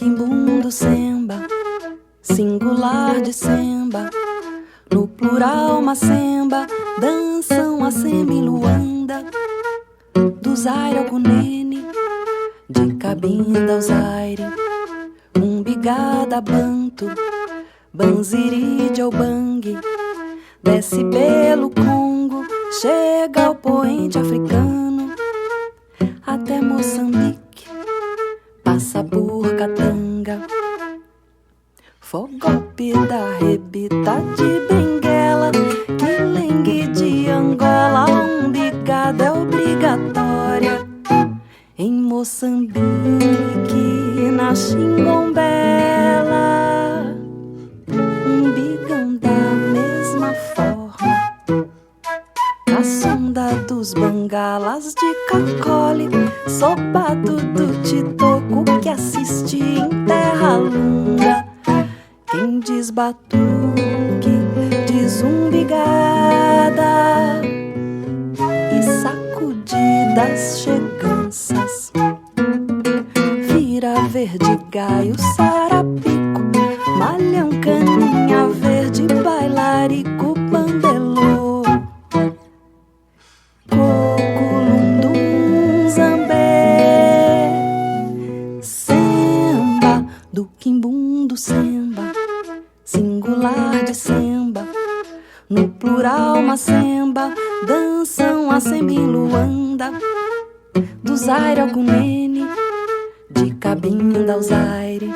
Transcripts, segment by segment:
quimbundo semba, singular de semba, no plural macemba, dançam a semi-luanda, do Zaire ao Cunene, de Cabinda ao Zaire, umbigada banto, banziri ao Bangue, desce pelo Congo, chega ao poente africano, até Moçambique, passa por Katanga. Fogope da rebita de Benguela, quilengue de Angola, umbigada é obrigatória. Em Moçambique, na Xingombela, umbigam da mesma forma. A sonda dos bangalas de Cacole, sobado do Titoco que assiste em terra lunga. Quem diz batuque, diz umbigada e sacudidas cheganças. Vira verde gaio, sarapico, malhão, caninha verde, bailarico, bandelô, coculundum, zambé, semba, do quimbundo semba, singular de semba, no plural macemba, dançam a semi-luanda, do Zaire ao Cunene, de Cabinda ao Zaire,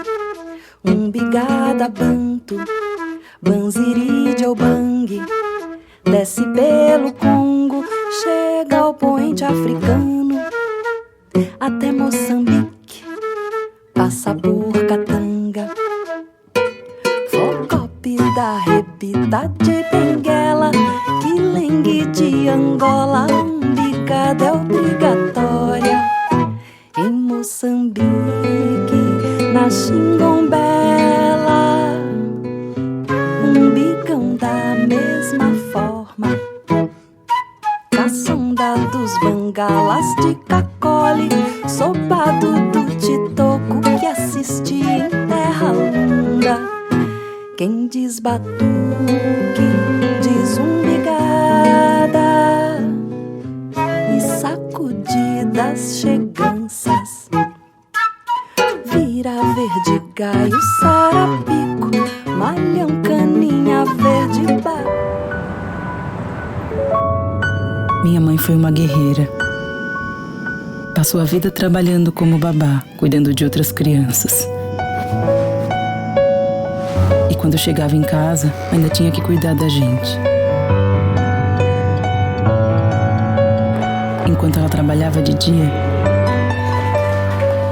umbigada banto, banziri ao Bangue, desce pelo Congo, chega ao poente africano, até Moçambique, passa por Katanga. Fogope da rebita de Benguela, quilengue de Angola, umbigada é obrigatória. Em Moçambique, na Xingombela, umbigam da mesma forma. Caçonda dos bangalas de Cacole, sobado do Titoco que assiste em terra lunga. Quem diz batuque, diz umbigada e sacudidas cheganças. Vira verde gaio, sarapico, malhão, caninha verde, Minha mãe foi uma guerreira. Passou a vida trabalhando como babá, cuidando de outras crianças. E quando chegava em casa, ainda tinha que cuidar da gente. Enquanto ela trabalhava de dia,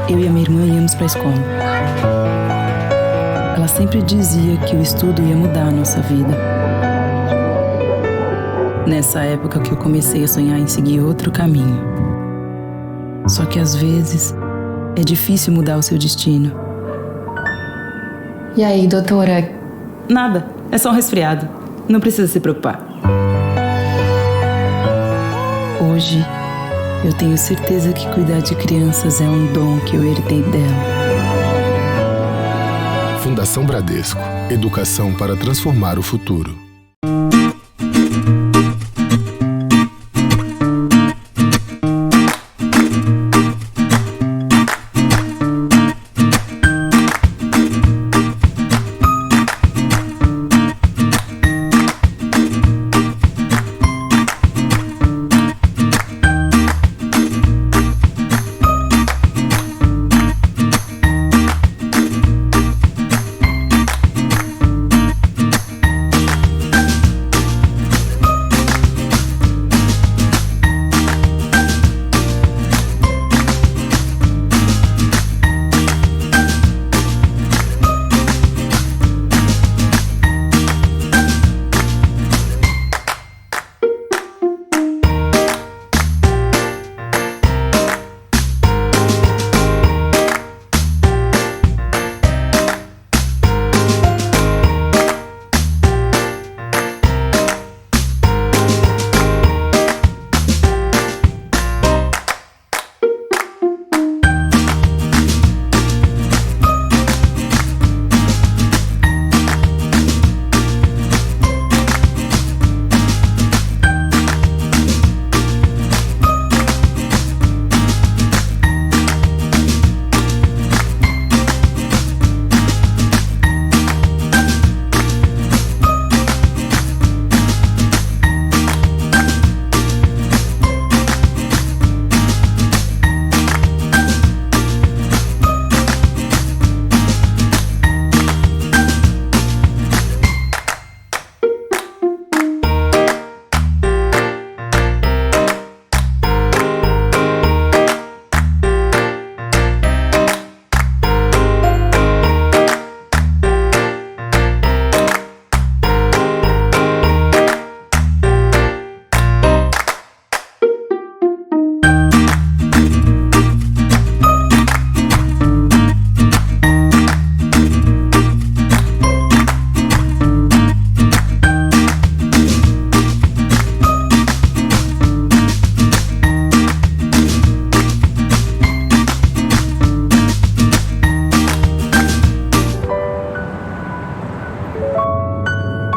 eu e a minha irmã íamos para a escola. Ela sempre dizia que o estudo ia mudar a nossa vida. Nessa época que eu comecei a sonhar em seguir outro caminho. Só que às vezes é difícil mudar o seu destino. E aí, doutora? Nada, é só um resfriado. Não precisa se preocupar. Hoje, eu tenho certeza que cuidar de crianças é um dom que eu herdei dela. Fundação Bradesco. Educação para transformar o futuro.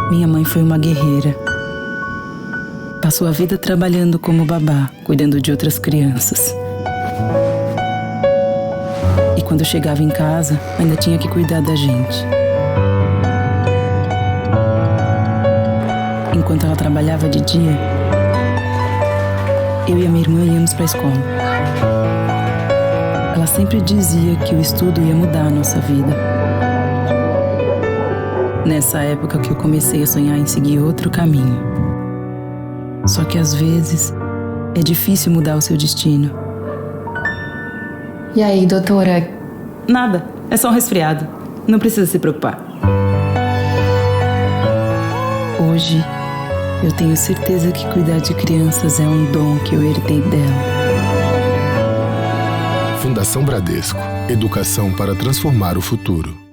Minha mãe foi uma guerreira. Passou a vida trabalhando como babá, cuidando de outras crianças. E quando eu chegava em casa, ainda tinha que cuidar da gente. Enquanto ela trabalhava de dia, eu e a minha irmã íamos para a escola. Ela sempre dizia que o estudo ia mudar a nossa vida. Nessa época que eu comecei a sonhar em seguir outro caminho. Só que às vezes é difícil mudar o seu destino. E aí, doutora? Nada, é só um resfriado. Não precisa se preocupar. Hoje, eu tenho certeza que cuidar de crianças é um dom que eu herdei dela. Fundação Bradesco. Educação para transformar o futuro.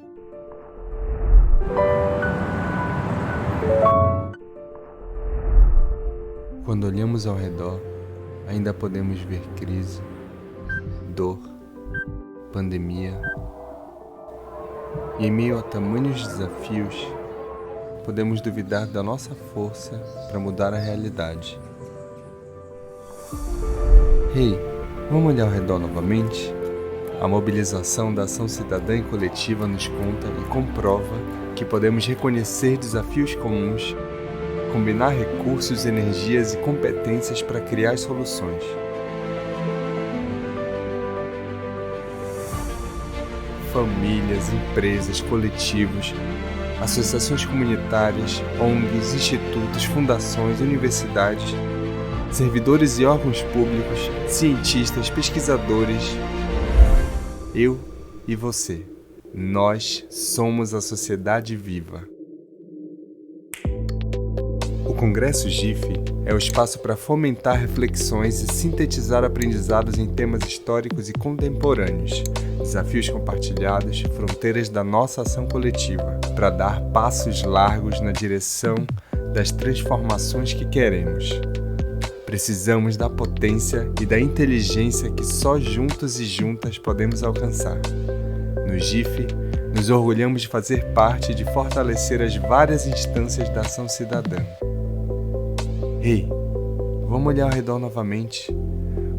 Quando olhamos ao redor, ainda podemos ver crise, dor, pandemia. E em meio a tamanhos desafios, podemos duvidar da nossa força para mudar a realidade. Hey, vamos olhar ao redor novamente? A mobilização da ação cidadã e coletiva nos conta e comprova que podemos reconhecer desafios comuns, combinar recursos, energias e competências para criar soluções. Famílias, empresas, coletivos, associações comunitárias, ONGs, institutos, fundações, universidades, servidores e órgãos públicos, cientistas, pesquisadores, eu e você. Nós somos a sociedade viva. O Congresso GIF é o espaço para fomentar reflexões e sintetizar aprendizados em temas históricos e contemporâneos, desafios compartilhados, fronteiras da nossa ação coletiva, para dar passos largos na direção das transformações que queremos. Precisamos da potência e da inteligência que só juntos e juntas podemos alcançar. No GIF, nos orgulhamos de fazer parte e de fortalecer as várias instâncias da ação cidadã. Ei, vamos olhar ao redor novamente.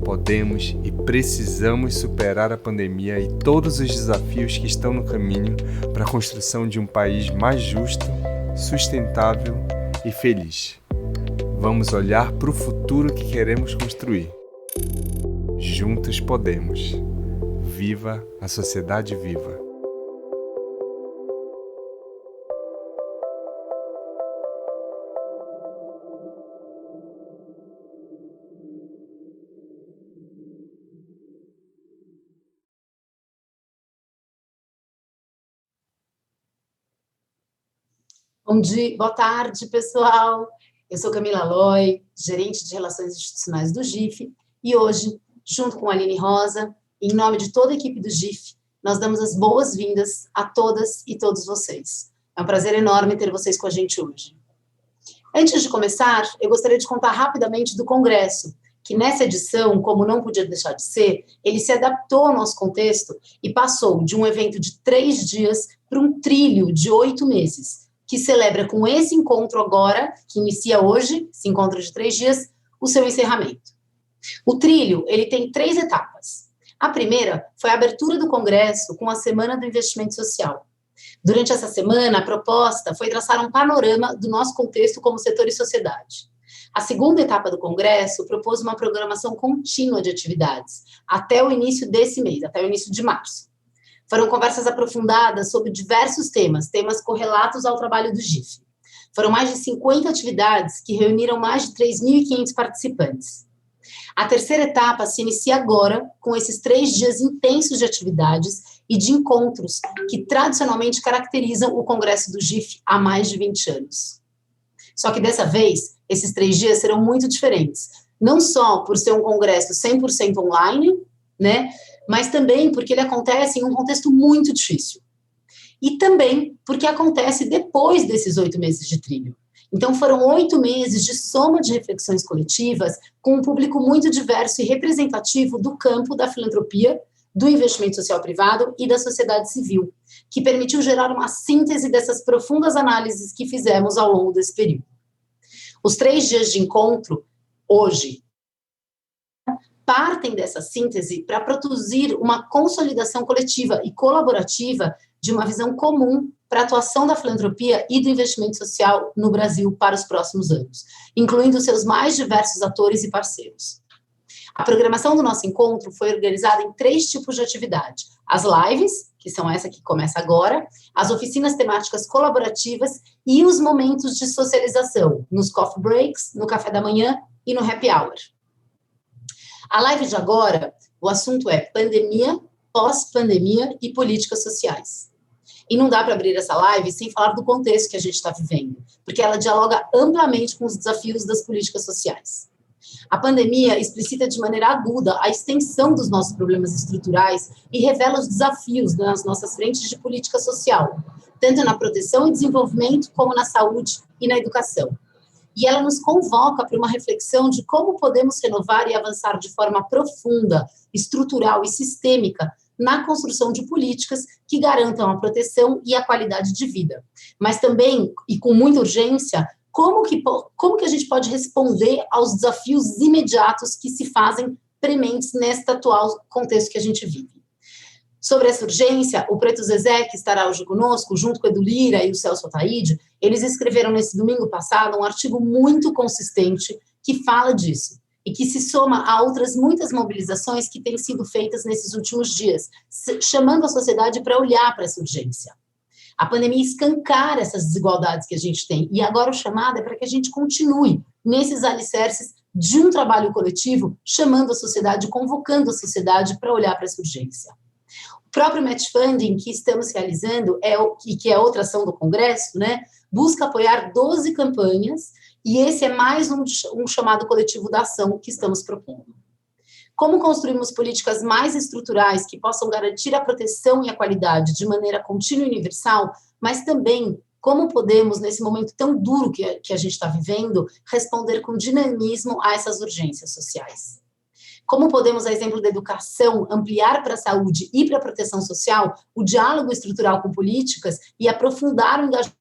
Podemos e precisamos superar a pandemia e todos os desafios que estão no caminho para a construção de um país mais justo, sustentável e feliz. Vamos olhar para o futuro que queremos construir. Juntos podemos. Viva a sociedade viva! Bom dia, boa tarde, pessoal. Eu sou Camila Loy, gerente de Relações Institucionais do GIF, e hoje, junto com a Aline Rosa, em nome de toda a equipe do GIF, nós damos as boas-vindas a todas e todos vocês. É um prazer enorme ter vocês com a gente hoje. Antes de começar, eu gostaria de contar rapidamente do Congresso, que nessa edição, como não podia deixar de ser, ele se adaptou ao nosso contexto e passou de um evento de 3 dias para um trilho de 8 meses, que celebra com esse encontro agora, que inicia hoje, esse encontro de 3 dias, o seu encerramento. O trilho, ele tem 3 etapas. A primeira foi a abertura do Congresso com a Semana do Investimento Social. Durante essa semana, a proposta foi traçar um panorama do nosso contexto como setor e sociedade. A segunda etapa do Congresso propôs uma programação contínua de atividades, até o início desse mês, até o início de março. Foram conversas aprofundadas sobre diversos temas correlatos ao trabalho do GIF. Foram mais de 50 atividades que reuniram mais de 3.500 participantes. A terceira etapa se inicia agora, com esses 3 dias intensos de atividades e de encontros que tradicionalmente caracterizam o Congresso do GIF há mais de 20 anos. Só que dessa vez, esses 3 dias serão muito diferentes. Não só por ser um congresso 100% online, né? Mas também porque ele acontece em um contexto muito difícil. E também porque acontece depois desses 8 meses de trilho. Então, foram 8 meses de soma de reflexões coletivas com um público muito diverso e representativo do campo da filantropia, do investimento social privado e da sociedade civil, que permitiu gerar uma síntese dessas profundas análises que fizemos ao longo desse período. Os 3 dias de encontro, hoje, partem dessa síntese para produzir uma consolidação coletiva e colaborativa de uma visão comum para a atuação da filantropia e do investimento social no Brasil para os próximos anos, incluindo seus mais diversos atores e parceiros. A programação do nosso encontro foi organizada em 3 tipos de atividade: as lives, que são essa que começa agora, as oficinas temáticas colaborativas e os momentos de socialização, nos coffee breaks, no café da manhã e no happy hour. A live de agora, o assunto é pandemia, pós-pandemia e políticas sociais. E não dá para abrir essa live sem falar do contexto que a gente está vivendo, porque ela dialoga amplamente com os desafios das políticas sociais. A pandemia explicita de maneira aguda a extensão dos nossos problemas estruturais e revela os desafios nas nossas frentes de política social, tanto na proteção e desenvolvimento como na saúde e na educação. E ela nos convoca para uma reflexão de como podemos renovar e avançar de forma profunda, estrutural e sistêmica na construção de políticas que garantam a proteção e a qualidade de vida. Mas também, e com muita urgência, como que a gente pode responder aos desafios imediatos que se fazem prementes neste atual contexto que a gente vive. Sobre essa urgência, o Preto Zezé, que estará hoje conosco, junto com o Edu Lira e o Celso Ataíde, eles escreveram nesse domingo passado um artigo muito consistente que fala disso e que se soma a outras muitas mobilizações que têm sido feitas nesses últimos dias, chamando a sociedade para olhar para essa urgência. A pandemia escancara essas desigualdades que a gente tem, e agora o chamado é para que a gente continue nesses alicerces de um trabalho coletivo, chamando a sociedade, convocando a sociedade para olhar para essa urgência. O próprio match funding que estamos realizando, e que é outra ação do Congresso, né, busca apoiar 12 campanhas, e esse é mais um chamado coletivo da ação que estamos propondo. Como construímos políticas mais estruturais que possam garantir a proteção e a qualidade de maneira contínua e universal, mas também como podemos, nesse momento tão duro que a gente está vivendo, responder com dinamismo a essas urgências sociais. Como podemos, a exemplo da educação, ampliar para a saúde e para a proteção social o diálogo estrutural com políticas e aprofundar o engajamento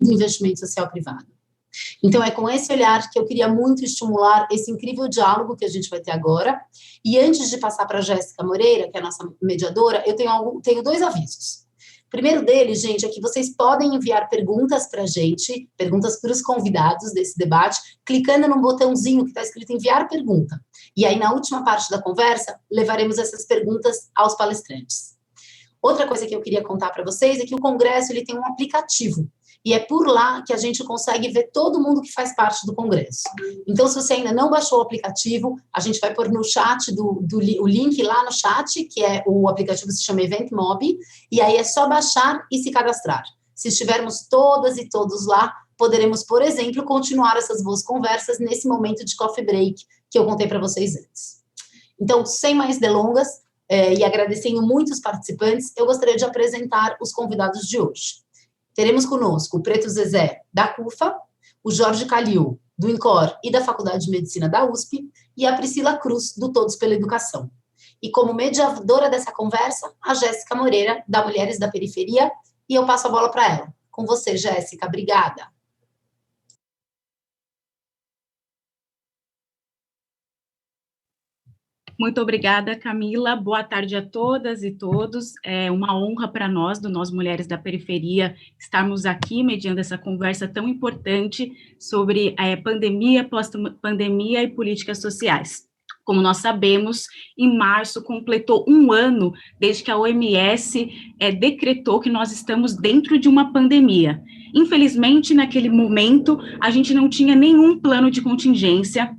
do investimento social privado. Então, é com esse olhar que eu queria muito estimular esse incrível diálogo que a gente vai ter agora. E antes de passar para a Jéssica Moreira, que é a nossa mediadora, eu tenho 2 avisos. O primeiro deles, gente, é que vocês podem enviar perguntas para a gente, perguntas para os convidados desse debate, clicando no botãozinho que está escrito enviar pergunta. E aí, na última parte da conversa, levaremos essas perguntas aos palestrantes. Outra coisa que eu queria contar para vocês é que o Congresso ele tem um aplicativo. E é por lá que a gente consegue ver todo mundo que faz parte do Congresso. Então, se você ainda não baixou o aplicativo, a gente vai pôr no chat, o link lá no chat, que é o aplicativo que se chama EventMob, e aí é só baixar e se cadastrar. Se estivermos todas e todos lá, poderemos, por exemplo, continuar essas boas conversas nesse momento de coffee break que eu contei para vocês antes. Então, sem mais delongas, e agradecendo muito os participantes, eu gostaria de apresentar os convidados de hoje. Teremos conosco o Preto Zezé, da CUFA, o Jorge Calil, do INCOR e da Faculdade de Medicina da USP, e a Priscila Cruz, do Todos pela Educação. E como mediadora dessa conversa, a Jéssica Moreira, da Mulheres da Periferia, e eu passo a bola para ela. Com você, Jéssica, obrigada. Muito obrigada, Camila. Boa tarde a todas e todos. É uma honra para nós, do Nós Mulheres da Periferia, estarmos aqui mediando essa conversa tão importante sobre pandemia, pós-pandemia e políticas sociais. Como nós sabemos, em março completou 1 ano desde que a OMS decretou que nós estamos dentro de uma pandemia. Infelizmente, naquele momento, a gente não tinha nenhum plano de contingência,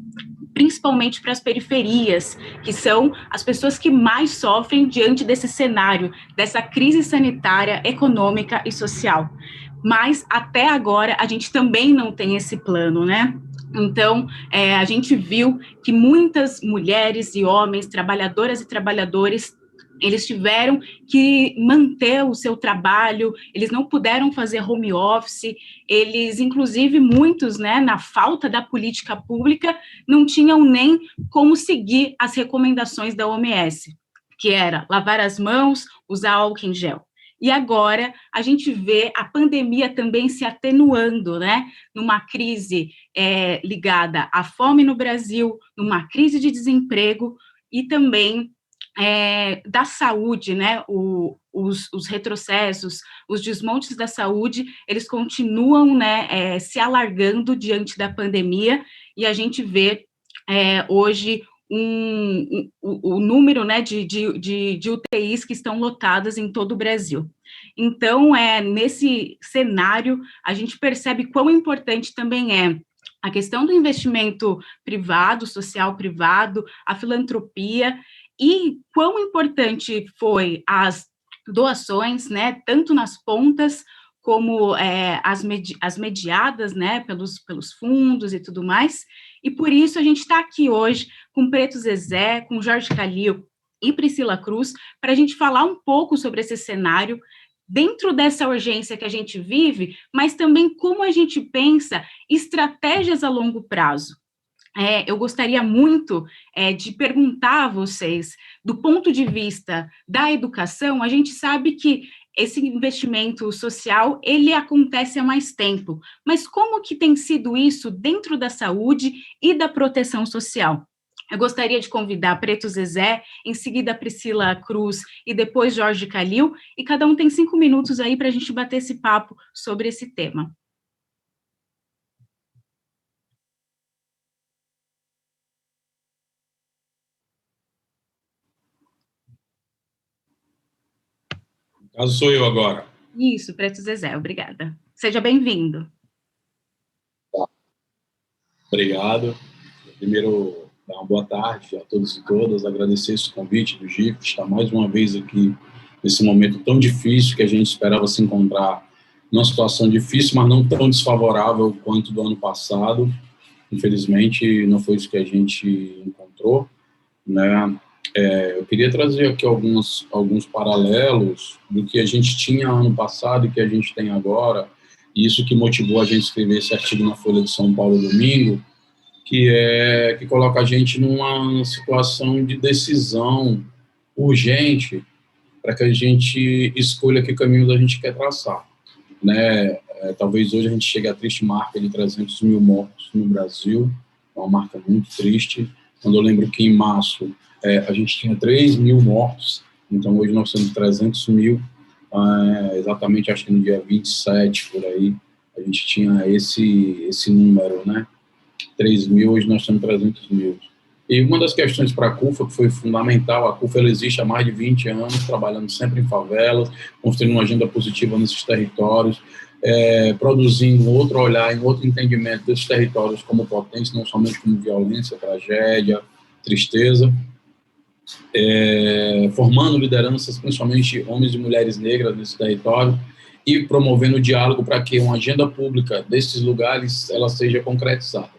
principalmente para as periferias, que são as pessoas que mais sofrem diante desse cenário, dessa crise sanitária, econômica e social. Mas, até agora, a gente também não tem esse plano, né? Então, a gente viu que muitas mulheres e homens, trabalhadoras e trabalhadores, eles tiveram que manter o seu trabalho, eles não puderam fazer home office, eles, inclusive, muitos, né, na falta da política pública, não tinham nem como seguir as recomendações da OMS, que era lavar as mãos, usar álcool em gel. E agora a gente vê a pandemia também se atenuando, né? Numa crise ligada à fome no Brasil, numa crise de desemprego e também da saúde, né? Os retrocessos, os desmontes da saúde, eles continuam, né, se alargando diante da pandemia, e a gente vê hoje o número, né, de UTIs que estão lotadas em todo o Brasil. Então, nesse cenário, a gente percebe quão importante também é a questão do investimento privado, social privado, a filantropia, e quão importante foi as doações, né, tanto nas pontas como as mediadas, né, pelos fundos e tudo mais, e por isso a gente está aqui hoje com Preto Zezé, com Jorge Calil e Priscila Cruz, para a gente falar um pouco sobre esse cenário, dentro dessa urgência que a gente vive, mas também como a gente pensa estratégias a longo prazo. Eu gostaria muito de perguntar a vocês, do ponto de vista da educação, a gente sabe que esse investimento social, ele acontece há mais tempo, mas como que tem sido isso dentro da saúde e da proteção social? Eu gostaria de convidar Preto Zezé, em seguida Priscila Cruz e depois Jorge Calil, e cada um tem 5 minutos aí para a gente bater esse papo sobre esse tema. No caso, sou eu agora. Isso, Preto Zezé, obrigada. Seja bem-vindo. Obrigado. Primeiro, dar uma boa tarde a todos e todas, agradecer esse convite do GIF, estar mais uma vez aqui nesse momento tão difícil, que a gente esperava se encontrar numa situação difícil, mas não tão desfavorável quanto do ano passado. Infelizmente, não foi isso que a gente encontrou, né? Eu queria trazer aqui alguns paralelos do que a gente tinha ano passado e que a gente tem agora, e isso que motivou a gente a escrever esse artigo na Folha de São Paulo domingo, que coloca a gente numa situação de decisão urgente para que a gente escolha que caminho a gente quer traçar, né? Talvez hoje a gente chegue à triste marca de 300 mil mortos no Brasil, é uma marca muito triste. Quando eu lembro que em março a gente tinha 3 mil mortos, então hoje nós temos 300 mil, exatamente acho que no dia 27, por aí, a gente tinha esse número, né? 3 mil, hoje nós temos 300 mil. E uma das questões para a CUFA, que foi fundamental, a CUFA ela existe há mais de 20 anos, trabalhando sempre em favelas, construindo uma agenda positiva nesses territórios, produzindo outro olhar, outro entendimento desses territórios como potência, não somente como violência, tragédia, tristeza, formando lideranças, principalmente homens e mulheres negras nesse território, e promovendo o diálogo para que uma agenda pública desses lugares ela seja concretizada.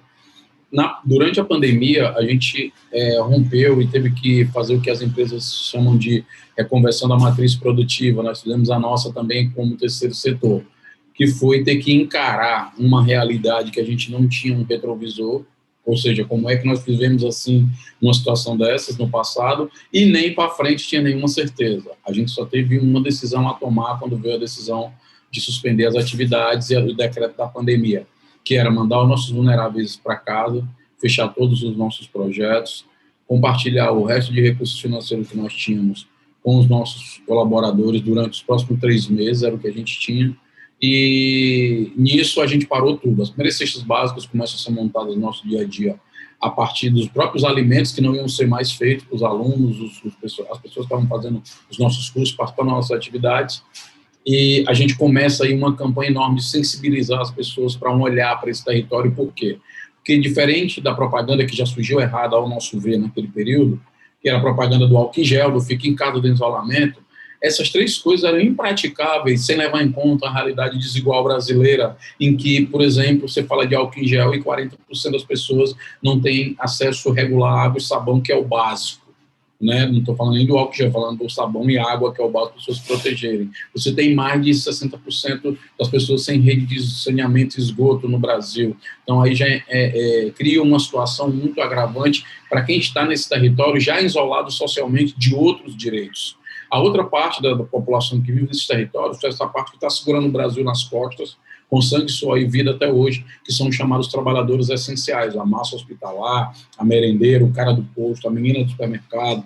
Durante a pandemia, a gente rompeu e teve que fazer o que as empresas chamam de reconversão da matriz produtiva. Nós fizemos a nossa também como terceiro setor, que foi ter que encarar uma realidade que a gente não tinha um retrovisor, ou seja, como é que nós vivemos assim uma situação dessas no passado, e nem para frente tinha nenhuma certeza. A gente só teve uma decisão a tomar quando veio a decisão de suspender as atividades e o decreto da pandemia, que era mandar os nossos vulneráveis para casa, fechar todos os nossos projetos, compartilhar o resto de recursos financeiros que nós tínhamos com os nossos colaboradores durante os próximos 3 meses, era o que a gente tinha, e nisso a gente parou tudo. As primeiras cestas básicas começam a ser montadas no nosso dia a dia a partir dos próprios alimentos que não iam ser mais feitos para os alunos, as pessoas que estavam fazendo os nossos cursos, participando das nossas atividades, e a gente começa aí uma campanha enorme de sensibilizar as pessoas para um olhar para esse território. Por quê? Porque diferente da propaganda que já surgiu errada ao nosso ver naquele período, que era a propaganda do álcool em gel, do fique em casa, do isolamento, essas 3 coisas eram impraticáveis sem levar em conta a realidade desigual brasileira, em que, por exemplo, você fala de álcool em gel e 40% das pessoas não têm acesso regular a água e sabão, que é o básico. Né? Não estou falando nem do álcool em gel, falando do sabão e água, que é o básico para as pessoas se protegerem. Você tem mais de 60% das pessoas sem rede de saneamento e esgoto no Brasil. Então, aí já cria uma situação muito agravante para quem está nesse território já isolado socialmente de outros direitos. A outra parte da população que vive nesses territórios é essa parte que está segurando o Brasil nas costas, com sangue, suor e vida até hoje, que são chamados trabalhadores essenciais, a massa hospitalar, a merendeira, o cara do posto, a menina do supermercado,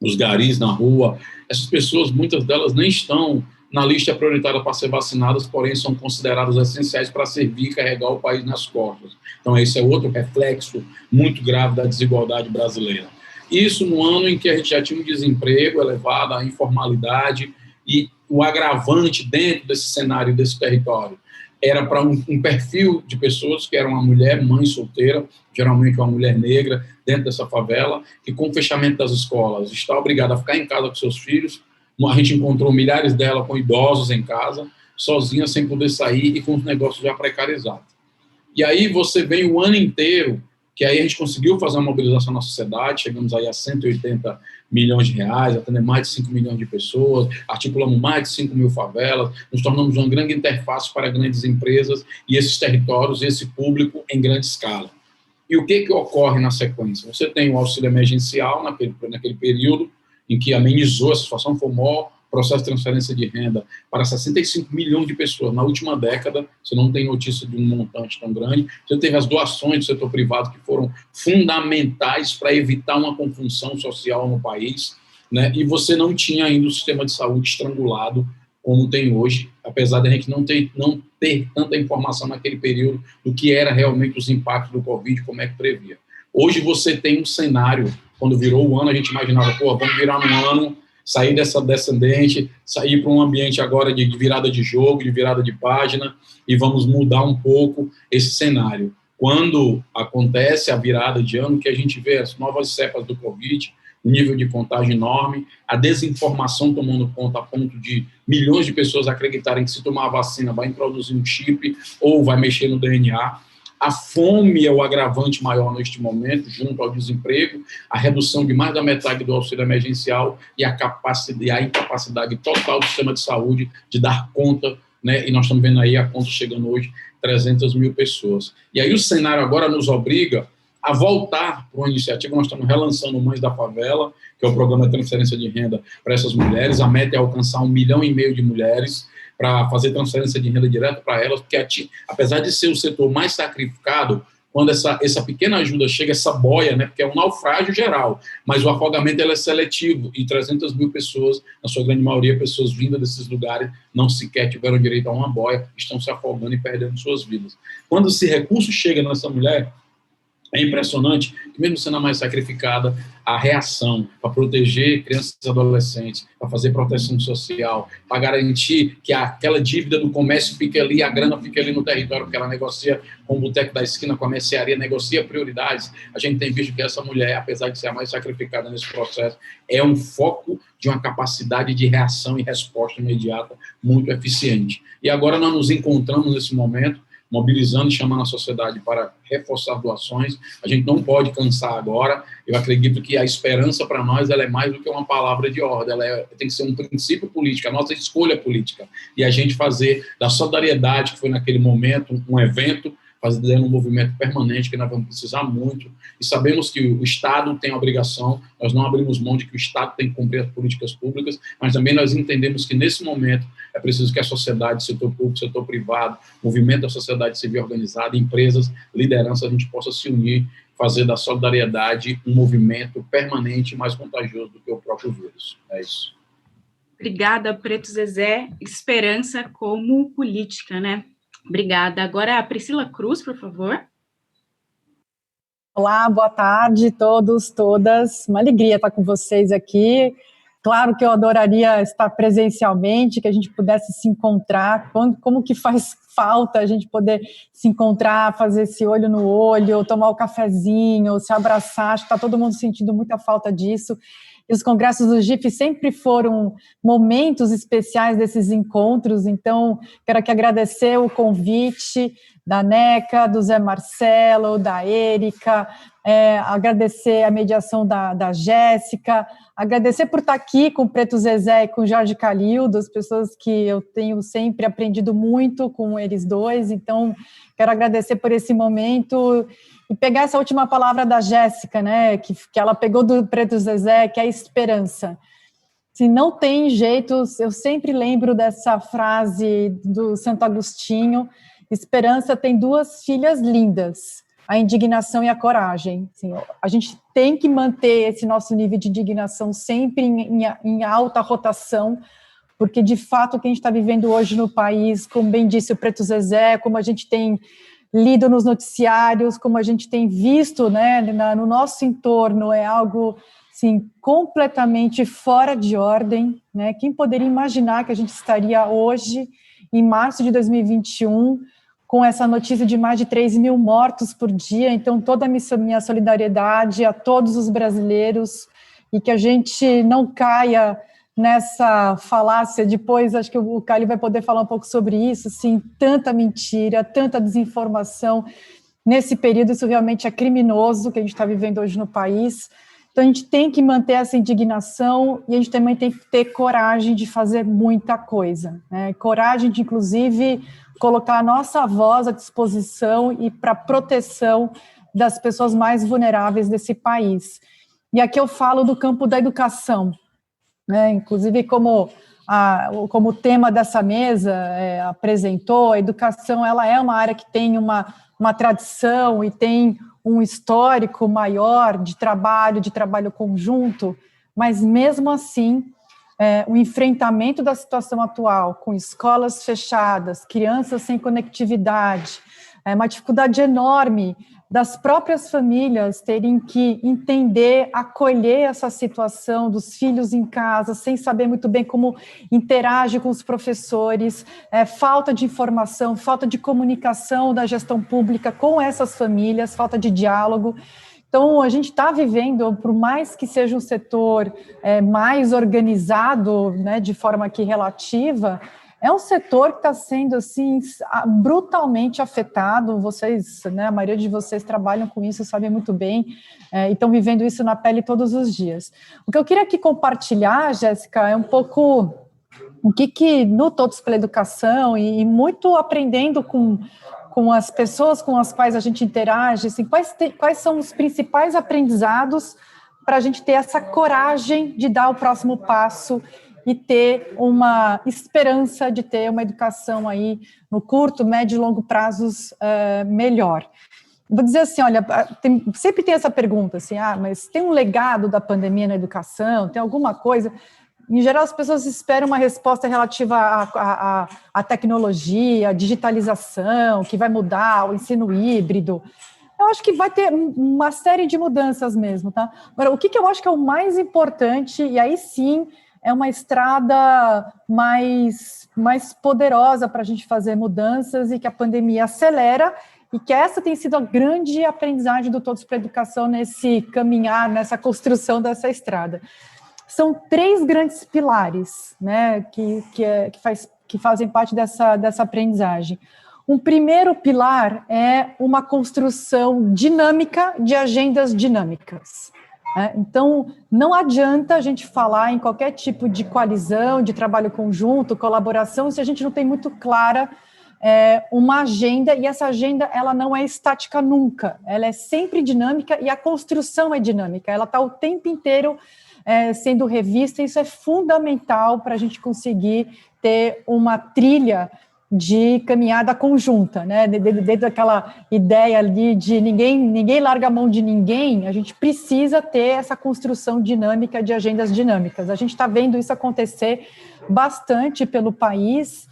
os garis na rua. Essas pessoas, muitas delas nem estão na lista prioritária para ser vacinadas, porém são consideradas essenciais para servir e carregar o país nas costas. Então esse é outro reflexo muito grave da desigualdade brasileira. Isso no ano em que a gente já tinha um desemprego elevado, a informalidade, e o agravante dentro desse cenário, desse território, era para um perfil de pessoas que era uma mulher, mãe solteira, geralmente uma mulher negra, dentro dessa favela, que com o fechamento das escolas está obrigada a ficar em casa com seus filhos. A gente encontrou milhares delas com idosos em casa, sozinhas, sem poder sair e com os negócios já precarizados. E aí você vem o ano inteiro, que aí a gente conseguiu fazer uma mobilização na sociedade, chegamos aí a 180 milhões de reais, atender mais de 5 milhões de pessoas, articulamos mais de 5 mil favelas, nos tornamos uma grande interface para grandes empresas e esses territórios, esse público em grande escala. E o que ocorre na sequência? Você tem o auxílio emergencial naquele período em que amenizou a situação, foi o maior processo de transferência de renda para 65 milhões de pessoas. Na última década, você não tem notícia de um montante tão grande. Você teve as doações do setor privado que foram fundamentais para evitar uma confusão social no país, né? E você não tinha ainda o sistema de saúde estrangulado como tem hoje, apesar de a gente não ter tanta informação naquele período do que era realmente os impactos do Covid, como é que previa. Hoje você tem um cenário, quando virou o ano, a gente imaginava, vamos virar um ano, sair dessa descendente, sair para um ambiente agora de virada de jogo, de virada de página, e vamos mudar um pouco esse cenário. Quando acontece a virada de ano, que a gente vê as novas cepas do Covid, o nível de contágio enorme, a desinformação tomando conta a ponto de milhões de pessoas acreditarem que se tomar a vacina vai introduzir um chip ou vai mexer no DNA. A fome é o agravante maior neste momento, junto ao desemprego, a redução de mais da metade do auxílio emergencial e a incapacidade total do sistema de saúde de dar conta, né? E nós estamos vendo aí a conta chegando hoje, 300 mil pessoas. E aí o cenário agora nos obriga a voltar para uma iniciativa. Nós estamos relançando o Mães da Favela, que é o programa de transferência de renda para essas mulheres. A meta é alcançar 1,5 milhão de mulheres para fazer transferência de renda direta para elas, porque apesar de ser o setor mais sacrificado, quando essa pequena ajuda chega, essa boia, né, porque é um naufrágio geral, mas o afogamento ele é seletivo, e 300 mil pessoas, na sua grande maioria, pessoas vindas desses lugares, não sequer tiveram direito a uma boia, estão se afogando e perdendo suas vidas. Quando esse recurso chega nessa mulher, é impressionante que, mesmo sendo a mais sacrificada, a reação para proteger crianças e adolescentes, para fazer proteção social, para garantir que aquela dívida do comércio fique ali, a grana fique ali no território, porque ela negocia com o boteco da esquina, com a mercearia, negocia prioridades. A gente tem visto que essa mulher, apesar de ser a mais sacrificada nesse processo, é um foco de uma capacidade de reação e resposta imediata muito eficiente. E agora nós nos encontramos nesse momento, mobilizando e chamando a sociedade para reforçar doações. A gente não pode cansar agora. Eu acredito que a esperança para nós ela é mais do que uma palavra de ordem, ela tem que ser um princípio político, a nossa escolha política. E a gente fazer da solidariedade, que foi naquele momento um evento, fazendo um movimento permanente que nós vamos precisar muito, e sabemos que o Estado tem a obrigação, nós não abrimos mão de que o Estado tem que cumprir as políticas públicas, mas também nós entendemos que nesse momento é preciso que a sociedade, setor público, setor privado, movimento da sociedade civil organizada, empresas, liderança, a gente possa se unir, fazer da solidariedade um movimento permanente mais contagioso do que o próprio vírus. É isso. Obrigada, Preto Zezé. Esperança como política, né? Obrigada. Agora a Priscila Cruz, por favor. Olá, boa tarde a todos, todas. Uma alegria estar com vocês aqui. Claro que eu adoraria estar presencialmente, que a gente pudesse se encontrar. Como que faz falta a gente poder se encontrar, fazer esse olho no olho, tomar o cafezinho, se abraçar. Acho que está todo mundo sentindo muita falta disso. E os congressos do GIF sempre foram momentos especiais desses encontros, então quero aqui agradecer o convite da Neca, do Zé Marcelo, da Érica, agradecer a mediação da Jéssica, agradecer por estar aqui com o Preto Zezé e com o Jorge Calil, das pessoas que eu tenho sempre aprendido muito com eles dois, então quero agradecer por esse momento e pegar essa última palavra da Jéssica, né, que ela pegou do Preto Zezé, que é a esperança. Se não tem jeito, eu sempre lembro dessa frase do Santo Agostinho: esperança tem duas filhas lindas, a indignação e a coragem. Assim, a gente tem que manter esse nosso nível de indignação sempre em alta rotação, porque, de fato, o que a gente está vivendo hoje no país, como bem disse o Preto Zezé, como a gente tem lido nos noticiários, como a gente tem visto, né, no nosso entorno, é algo assim, completamente fora de ordem, né? Quem poderia imaginar que a gente estaria hoje, em março de 2021, com essa notícia de mais de 3.000 mortos por dia? Então, toda a minha solidariedade a todos os brasileiros, e que a gente não caia nessa falácia. Depois, acho que o Cali vai poder falar um pouco sobre isso, assim, tanta mentira, tanta desinformação. Nesse período, isso realmente é criminoso, que a gente está vivendo hoje no país. Então, a gente tem que manter essa indignação e a gente também tem que ter coragem de fazer muita coisa, né? Coragem de, inclusive, colocar a nossa voz à disposição e para proteção das pessoas mais vulneráveis desse país. E aqui eu falo do campo da educação, né? Inclusive, como o tema dessa mesa apresentou, a educação ela é uma área que tem uma tradição e tem um histórico maior de trabalho conjunto, mas mesmo assim, o enfrentamento da situação atual, com escolas fechadas, crianças sem conectividade, uma dificuldade enorme das próprias famílias terem que entender, acolher essa situação dos filhos em casa, sem saber muito bem como interage com os professores, falta de informação, falta de comunicação da gestão pública com essas famílias, falta de diálogo. Então, a gente está vivendo, por mais que seja um setor mais organizado, né, de forma aqui relativa, é um setor que está sendo, assim, brutalmente afetado. Vocês, né, a maioria de vocês trabalham com isso, sabem muito bem, e estão vivendo isso na pele todos os dias. O que eu queria aqui compartilhar, Jéssica, é um pouco o que no Todos pela Educação, e muito aprendendo com as pessoas com as quais a gente interage, assim, quais são os principais aprendizados para a gente ter essa coragem de dar o próximo passo e ter uma esperança de ter uma educação aí no curto, médio e longo prazos melhor. Vou dizer assim, olha, sempre tem essa pergunta, assim, mas tem um legado da pandemia na educação, tem alguma coisa? Em geral, as pessoas esperam uma resposta relativa à tecnologia, à digitalização, que vai mudar, o ensino híbrido. Eu acho que vai ter uma série de mudanças mesmo, tá? Agora, o que eu acho que é o mais importante, e aí sim é uma estrada mais poderosa para a gente fazer mudanças, e que a pandemia acelera, e que essa tem sido a grande aprendizagem do Todos para a Educação nesse caminhar, nessa construção dessa estrada. São 3 grandes pilares, né, que fazem parte dessa aprendizagem. Um primeiro pilar é uma construção dinâmica de agendas dinâmicas. Então, não adianta a gente falar em qualquer tipo de coalizão, de trabalho conjunto, colaboração, se a gente não tem muito clara uma agenda, e essa agenda ela não é estática nunca, ela é sempre dinâmica, e a construção é dinâmica, ela está o tempo inteiro sendo revista, e isso é fundamental para a gente conseguir ter uma trilha de caminhada conjunta, né? Dentro daquela ideia ali de ninguém larga a mão de ninguém, a gente precisa ter essa construção dinâmica de agendas dinâmicas. A gente está vendo isso acontecer bastante pelo país,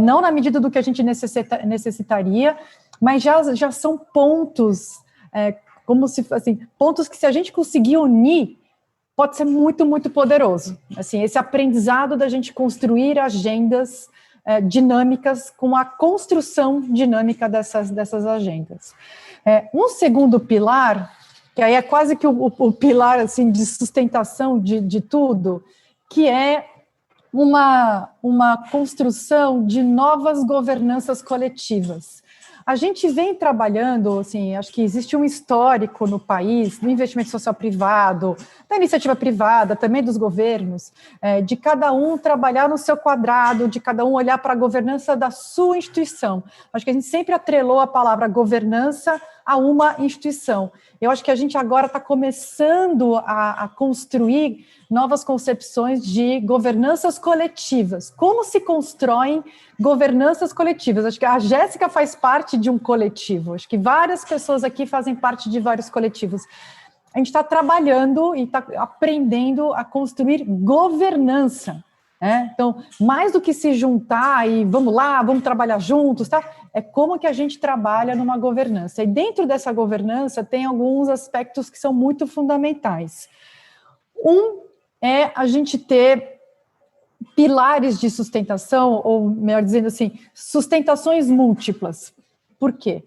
não na medida do que a gente necessitaria, mas já são pontos, como se assim, pontos que, se a gente conseguir unir, pode ser muito, muito poderoso. Assim, esse aprendizado da gente construir agendas dinâmicas, com a construção dinâmica dessas agendas. Um segundo pilar, que aí é quase que o pilar assim, de sustentação de tudo, que é uma construção de novas governanças coletivas. A gente vem trabalhando, assim, acho que existe um histórico no país, do investimento social privado, da iniciativa privada, também dos governos, de cada um trabalhar no seu quadrado, de cada um olhar para a governança da sua instituição. Acho que a gente sempre atrelou a palavra governança a uma instituição. Eu acho que a gente agora está começando a construir novas concepções de governanças coletivas. Como se constroem governanças coletivas? Acho que a Jéssica faz parte de um coletivo. Acho que várias pessoas aqui fazem parte de vários coletivos. A gente está trabalhando e está aprendendo a construir governança. Então, mais do que se juntar e vamos lá, vamos trabalhar juntos, tá? É como que a gente trabalha numa governança. E dentro dessa governança tem alguns aspectos que são muito fundamentais. Um é a gente ter pilares de sustentação, ou melhor dizendo assim, sustentações múltiplas. Por quê?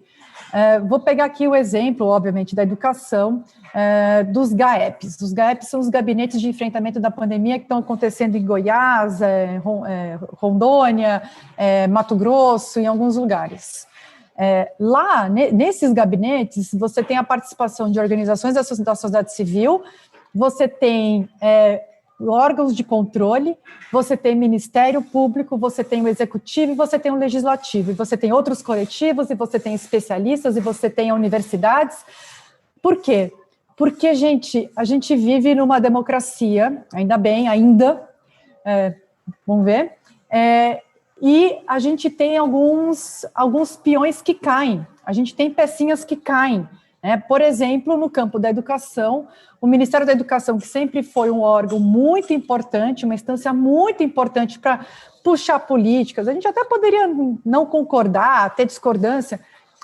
Vou pegar aqui o exemplo, obviamente, da educação, dos GAEPs. Os GAEPs são os gabinetes de enfrentamento da pandemia que estão acontecendo em Goiás, Rondônia, Mato Grosso, em alguns lugares. Lá, nesses gabinetes, você tem a participação de organizações da sociedade civil, você tem órgãos de controle, você tem Ministério Público, você tem o Executivo e você tem o Legislativo, e você tem outros coletivos, e você tem especialistas, e você tem universidades. Por quê? Porque, gente, a gente vive numa democracia, ainda bem, vamos ver, e a gente tem alguns peões que caem, a gente tem pecinhas que caem. Por exemplo, no campo da educação, o Ministério da Educação, que sempre foi um órgão muito importante, uma instância muito importante para puxar políticas, a gente até poderia não concordar, ter discordância,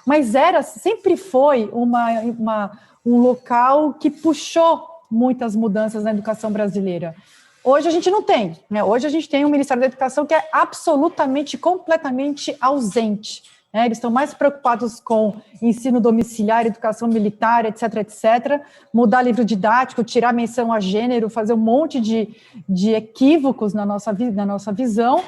mas sempre foi um local que puxou muitas mudanças na educação brasileira. Hoje a gente não tem, Hoje a gente tem um Ministério da Educação que é absolutamente, completamente ausente. Eles estão mais preocupados com ensino domiciliar, educação militar, etc., mudar livro didático, tirar menção a gênero, fazer um monte de equívocos na nossa visão,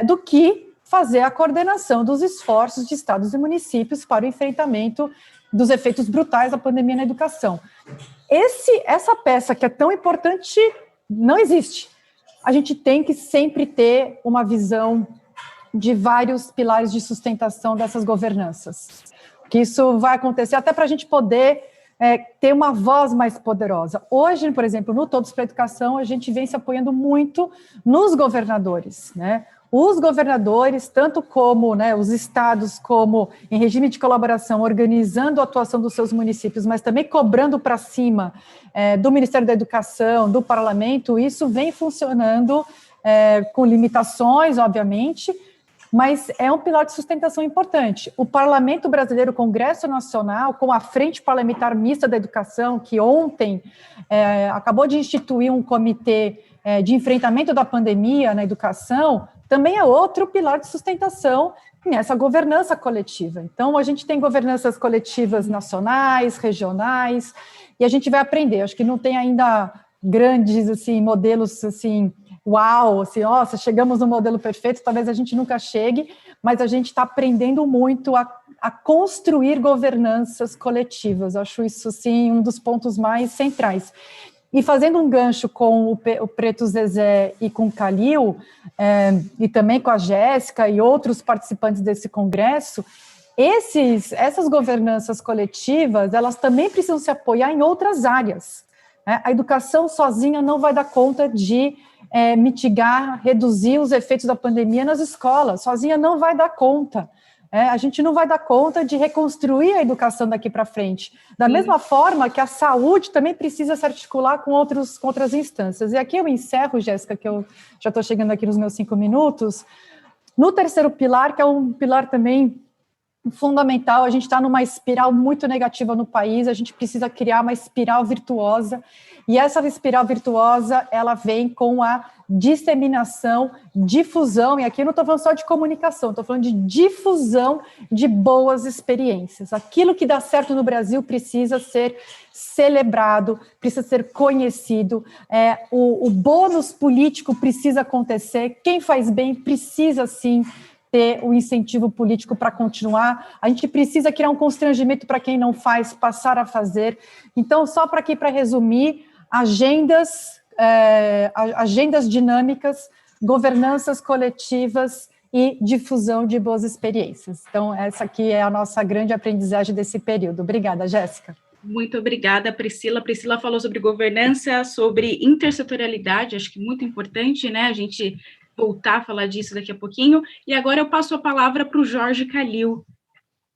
do que fazer a coordenação dos esforços de estados e municípios para o enfrentamento dos efeitos brutais da pandemia na educação. Essa peça que é tão importante não existe. A gente tem que sempre ter uma visão de vários pilares de sustentação dessas governanças. Que isso vai acontecer até para a gente poder ter uma voz mais poderosa. Hoje, por exemplo, no Todos para a Educação, a gente vem se apoiando muito nos governadores, Os governadores, tanto como os estados, como em regime de colaboração, organizando a atuação dos seus municípios, mas também cobrando para cima do Ministério da Educação, do Parlamento, isso vem funcionando com limitações, obviamente, mas é um pilar de sustentação importante. O Parlamento Brasileiro, o Congresso Nacional, com a Frente Parlamentar Mista da Educação, que ontem acabou de instituir um comitê de enfrentamento da pandemia na educação, também é outro pilar de sustentação nessa governança coletiva. Então, a gente tem governanças coletivas nacionais, regionais, e a gente vai aprender. Acho que não tem ainda grandes modelos uau, nossa, chegamos no modelo perfeito, talvez a gente nunca chegue, mas a gente está aprendendo muito a construir governanças coletivas. Acho isso, um dos pontos mais centrais. E fazendo um gancho com o Preto Zezé e com o Calil, e também com a Jéssica e outros participantes desse congresso, essas governanças coletivas, elas também precisam se apoiar em outras áreas. A educação sozinha não vai dar conta de mitigar, reduzir os efeitos da pandemia nas escolas, sozinha não vai dar conta. A gente não vai dar conta de reconstruir a educação daqui para frente. Da mesma forma que a saúde também precisa se articular com outras instâncias. E aqui eu encerro, Jéssica, que eu já estou chegando aqui nos meus 5 minutos, no terceiro pilar, que é um pilar também fundamental. A gente está numa espiral muito negativa no país, a gente precisa criar uma espiral virtuosa, e essa espiral virtuosa, ela vem com a disseminação, difusão, e aqui eu não estou falando só de comunicação, estou falando de difusão de boas experiências. Aquilo que dá certo no Brasil precisa ser celebrado, precisa ser conhecido, o bônus político precisa acontecer, quem faz bem precisa, sim, ter o incentivo político para continuar. A gente precisa criar um constrangimento para quem não faz, passar a fazer. Então, só para resumir, agendas dinâmicas, governanças coletivas e difusão de boas experiências. Então, essa aqui é a nossa grande aprendizagem desse período. Obrigada, Jéssica. Muito obrigada, Priscila. A Priscila falou sobre governança, sobre intersetorialidade, acho que muito importante, né, a gente voltar a falar disso daqui a pouquinho. E agora eu passo a palavra para o Jorge Calil.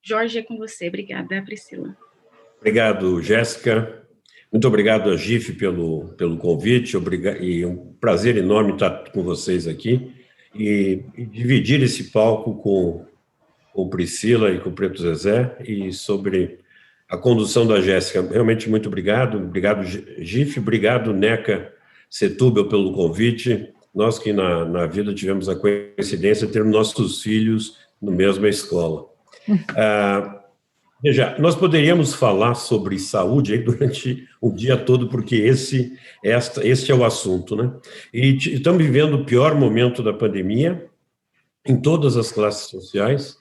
Jorge, é com você. Obrigada, Priscila. Obrigado, Jéssica. Muito obrigado a GIF pelo convite. E um prazer enorme estar com vocês aqui e dividir esse palco com Priscila e com o Preto Zezé e sobre a condução da Jéssica. Realmente muito obrigado. Obrigado, GIF. Obrigado, Neca Setúbal, pelo convite. Nós que na vida tivemos a coincidência de ter nossos filhos na mesma escola. Veja, nós poderíamos falar sobre saúde aí durante o dia todo, porque este é o assunto, né? E estamos vivendo o pior momento da pandemia em todas as classes sociais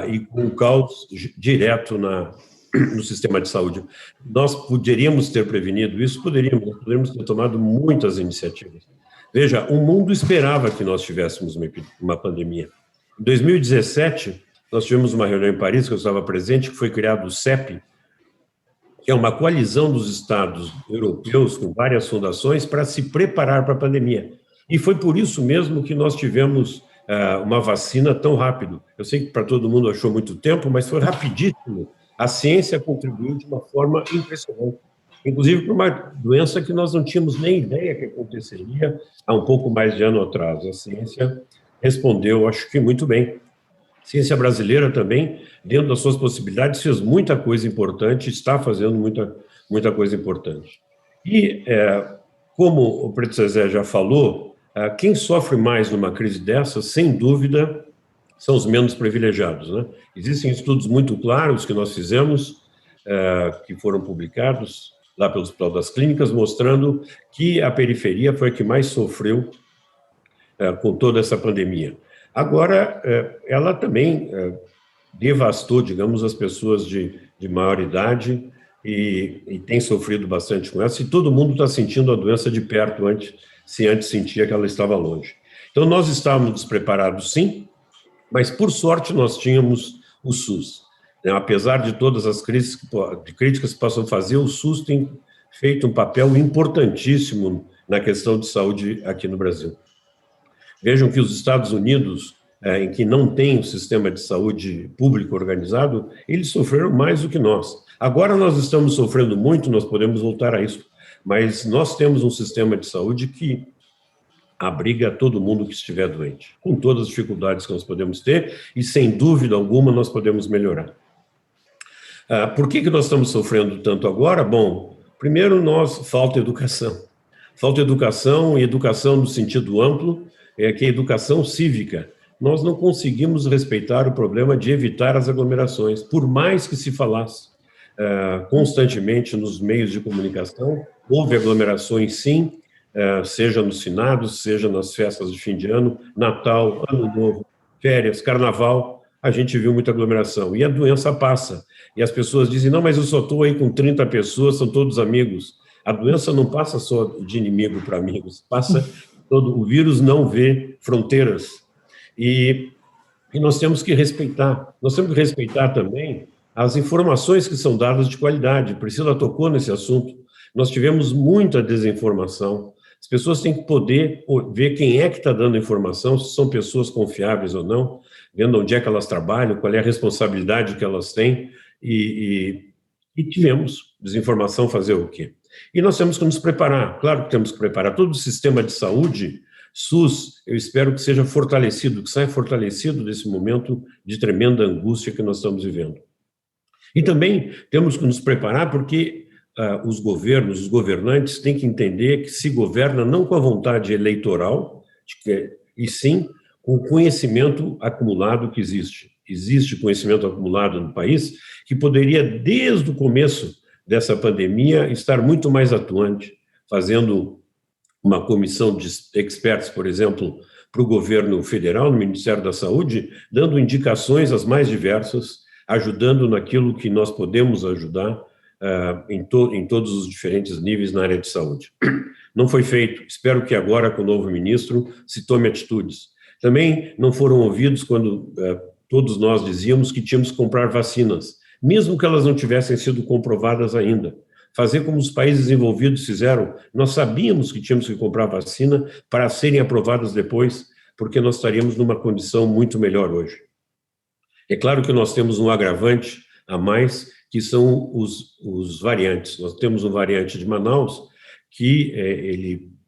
e com um caos direto no sistema de saúde. Nós poderíamos ter prevenido isso? Poderíamos ter tomado muitas iniciativas. Veja, o mundo esperava que nós tivéssemos uma pandemia. Em 2017, nós tivemos uma reunião em Paris, que eu estava presente, que foi criado o CEP, que é uma coalizão dos estados europeus com várias fundações para se preparar para a pandemia. E foi por isso mesmo que nós tivemos uma vacina tão rápido. Eu sei que para todo mundo achou muito tempo, mas foi rapidíssimo. A ciência contribuiu de uma forma impressionante. Inclusive por uma doença que nós não tínhamos nem ideia que aconteceria há um pouco mais de ano atrás. A ciência respondeu, acho que muito bem. A ciência brasileira também, dentro das suas possibilidades, fez muita coisa importante, está fazendo muita coisa importante. E, como o Preto Zezé já falou, quem sofre mais numa crise dessa, sem dúvida, são os menos privilegiados, né? Existem estudos muito claros que nós fizemos, que foram publicados lá pelo Hospital das Clínicas, mostrando que a periferia foi a que mais sofreu com toda essa pandemia. Agora, ela também devastou, digamos, as pessoas de maior idade e tem sofrido bastante com essa, e todo mundo está sentindo a doença de perto se antes sentia que ela estava longe. Então, nós estávamos despreparados, sim, mas, por sorte, nós tínhamos o SUS. Apesar de todas as críticas que possam fazer, o SUS tem feito um papel importantíssimo na questão de saúde aqui no Brasil. Vejam que os Estados Unidos, em que não tem um sistema de saúde público organizado, eles sofreram mais do que nós. Agora nós estamos sofrendo muito, nós podemos voltar a isso, mas nós temos um sistema de saúde que abriga todo mundo que estiver doente, com todas as dificuldades que nós podemos ter, e sem dúvida alguma nós podemos melhorar. Por que nós estamos sofrendo tanto agora? Bom, primeiro falta educação. Falta educação, e educação no sentido amplo, que é a educação cívica. Nós não conseguimos respeitar o problema de evitar as aglomerações, por mais que se falasse constantemente nos meios de comunicação, houve aglomerações sim, seja nos finados, seja nas festas de fim de ano, Natal, Ano Novo, férias, Carnaval, a gente viu muita aglomeração. E a doença passa. E as pessoas dizem, não, mas eu só estou aí com 30 pessoas, são todos amigos. A doença não passa só de inimigo para amigos, passa todo. O vírus não vê fronteiras. E nós temos que respeitar. Nós temos que respeitar também as informações que são dadas de qualidade. Priscila tocou nesse assunto. Nós tivemos muita desinformação. As pessoas têm que poder ver quem é que está dando informação, se são pessoas confiáveis ou não, vendo onde é que elas trabalham, qual é a responsabilidade que elas têm, e tivemos desinformação fazer o quê? E nós temos que nos preparar, claro que temos que preparar. Todo o sistema de saúde, SUS, eu espero que seja fortalecido, que saia fortalecido desse momento de tremenda angústia que nós estamos vivendo. E também temos que nos preparar porque os governos, os governantes têm que entender que se governa não com a vontade eleitoral, e sim com o conhecimento acumulado que existe. Existe conhecimento acumulado no país que poderia, desde o começo dessa pandemia, estar muito mais atuante, fazendo uma comissão de experts, por exemplo, para o governo federal, no Ministério da Saúde, dando indicações as mais diversas, ajudando naquilo que nós podemos ajudar em todos os diferentes níveis na área de saúde. Não foi feito. Espero que agora, com o novo ministro, se tome atitudes. Também não foram ouvidos quando todos nós dizíamos que tínhamos que comprar vacinas, mesmo que elas não tivessem sido comprovadas ainda. Fazer como os países desenvolvidos fizeram, nós sabíamos que tínhamos que comprar vacina para serem aprovadas depois, porque nós estaríamos numa condição muito melhor hoje. É claro que nós temos um agravante a mais, que são os variantes. Nós temos um variante de Manaus, que ele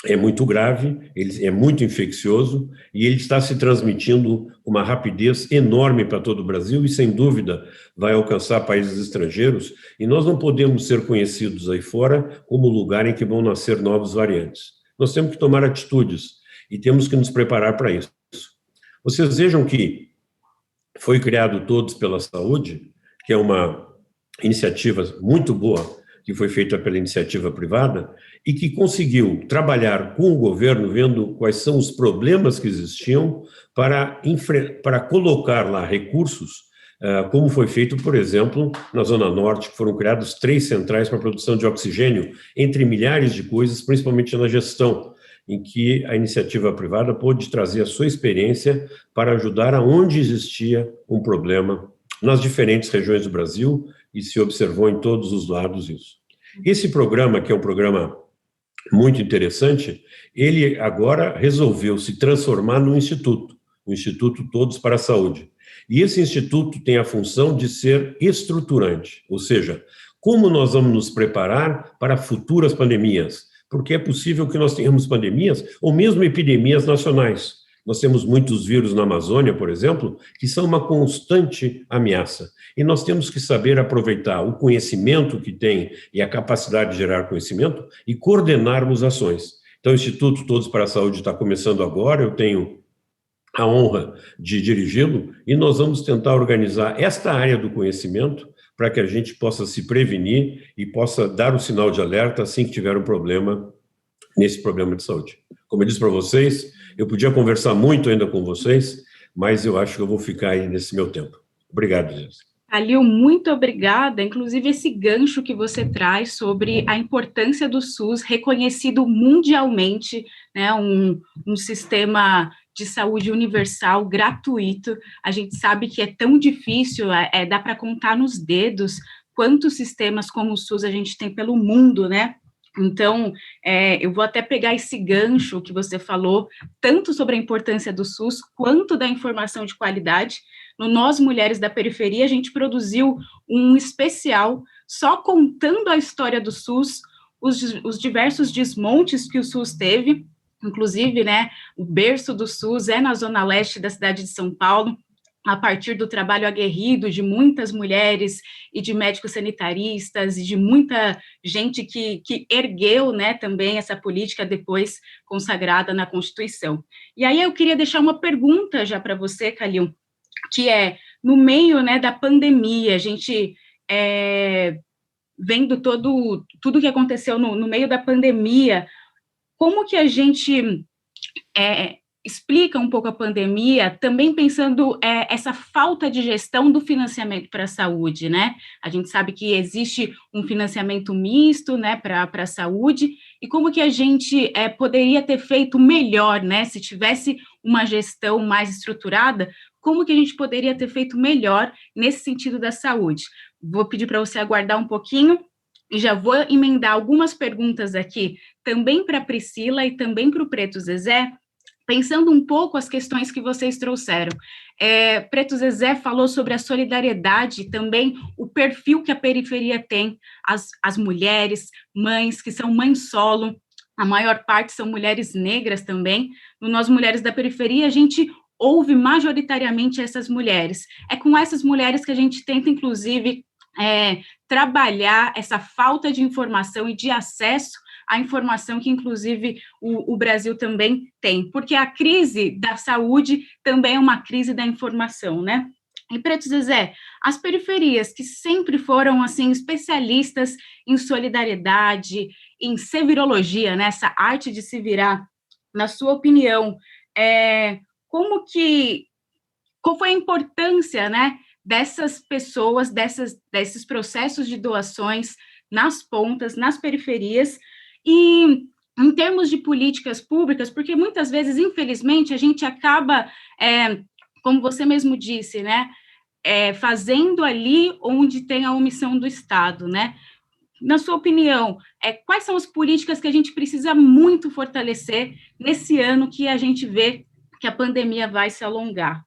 é muito grave, ele é muito infeccioso e ele está se transmitindo com uma rapidez enorme para todo o Brasil e, sem dúvida, vai alcançar países estrangeiros, e nós não podemos ser conhecidos aí fora como o lugar em que vão nascer novos variantes. Nós temos que tomar atitudes e temos que nos preparar para isso. Vocês vejam que foi criado Todos pela Saúde, que é uma iniciativa muito boa, que foi feita pela iniciativa privada, e que conseguiu trabalhar com o governo, vendo quais são os problemas que existiam, para colocar lá recursos, como foi feito, por exemplo, na Zona Norte, que foram criadas 3 centrais para a produção de oxigênio, entre milhares de coisas, principalmente na gestão, em que a iniciativa privada pôde trazer a sua experiência para ajudar aonde existia um problema nas diferentes regiões do Brasil, e se observou em todos os lados isso. Esse programa, que é um programa muito interessante, ele agora resolveu se transformar num instituto, o Instituto Todos para a Saúde. E esse instituto tem a função de ser estruturante, ou seja, como nós vamos nos preparar para futuras pandemias, porque é possível que nós tenhamos pandemias ou mesmo epidemias nacionais. Nós temos muitos vírus na Amazônia, por exemplo, que são uma constante ameaça. E nós temos que saber aproveitar o conhecimento que tem e a capacidade de gerar conhecimento e coordenarmos ações. Então, o Instituto Todos para a Saúde está começando agora, eu tenho a honra de dirigi-lo, e nós vamos tentar organizar esta área do conhecimento para que a gente possa se prevenir e possa dar o sinal de alerta assim que tiver um problema nesse problema de saúde. Como eu disse para vocês, eu podia conversar muito ainda com vocês, mas eu acho que eu vou ficar aí nesse meu tempo. Obrigado, Jéssica. Calil, muito obrigada. Inclusive, esse gancho que você traz sobre a importância do SUS, reconhecido mundialmente, né, um sistema de saúde universal, gratuito. A gente sabe que é tão difícil, dá para contar nos dedos quantos sistemas como o SUS a gente tem pelo mundo, né? Então, eu vou até pegar esse gancho que você falou, tanto sobre a importância do SUS, quanto da informação de qualidade. No Nós Mulheres da Periferia, a gente produziu um especial só contando a história do SUS, os diversos desmontes que o SUS teve, inclusive, né, o berço do SUS é na zona leste da cidade de São Paulo, a partir do trabalho aguerrido de muitas mulheres e de médicos sanitaristas e de muita gente que ergueu, né, também essa política depois consagrada na Constituição. E aí eu queria deixar uma pergunta já para você, Calil, que é, no meio, né, da pandemia, a gente vendo tudo que aconteceu no meio da pandemia, como que a gente explica um pouco a pandemia, também pensando essa falta de gestão do financiamento para a saúde, né? A gente sabe que existe um financiamento misto, né, para a saúde, e como que a gente poderia ter feito melhor, né? Se tivesse uma gestão mais estruturada, como que a gente poderia ter feito melhor nesse sentido da saúde? Vou pedir para você aguardar um pouquinho, e já vou emendar algumas perguntas aqui, também para a Priscila e também para o Preto Zezé, pensando um pouco as questões que vocês trouxeram. Preto Zezé falou sobre a solidariedade, também o perfil que a periferia tem, as mulheres, mães, que são mães solo, a maior parte são mulheres negras também. No Nós Mulheres da Periferia, a gente ouve majoritariamente essas mulheres. É com essas mulheres que a gente tenta, inclusive, trabalhar essa falta de informação e de acesso à informação que, inclusive, o Brasil também tem, porque a crise da saúde também é uma crise da informação, né? E, Preto Zezé, as periferias que sempre foram, assim, especialistas em solidariedade, em sevirologia, né, essa arte de se virar, na sua opinião, qual foi a importância, né, dessas pessoas, desses processos de doações nas pontas, nas periferias, e em termos de políticas públicas, porque muitas vezes, infelizmente, a gente acaba, como você mesmo disse, né, fazendo ali onde tem a omissão do Estado, né? Na sua opinião, quais são as políticas que a gente precisa muito fortalecer nesse ano que a gente vê que a pandemia vai se alongar?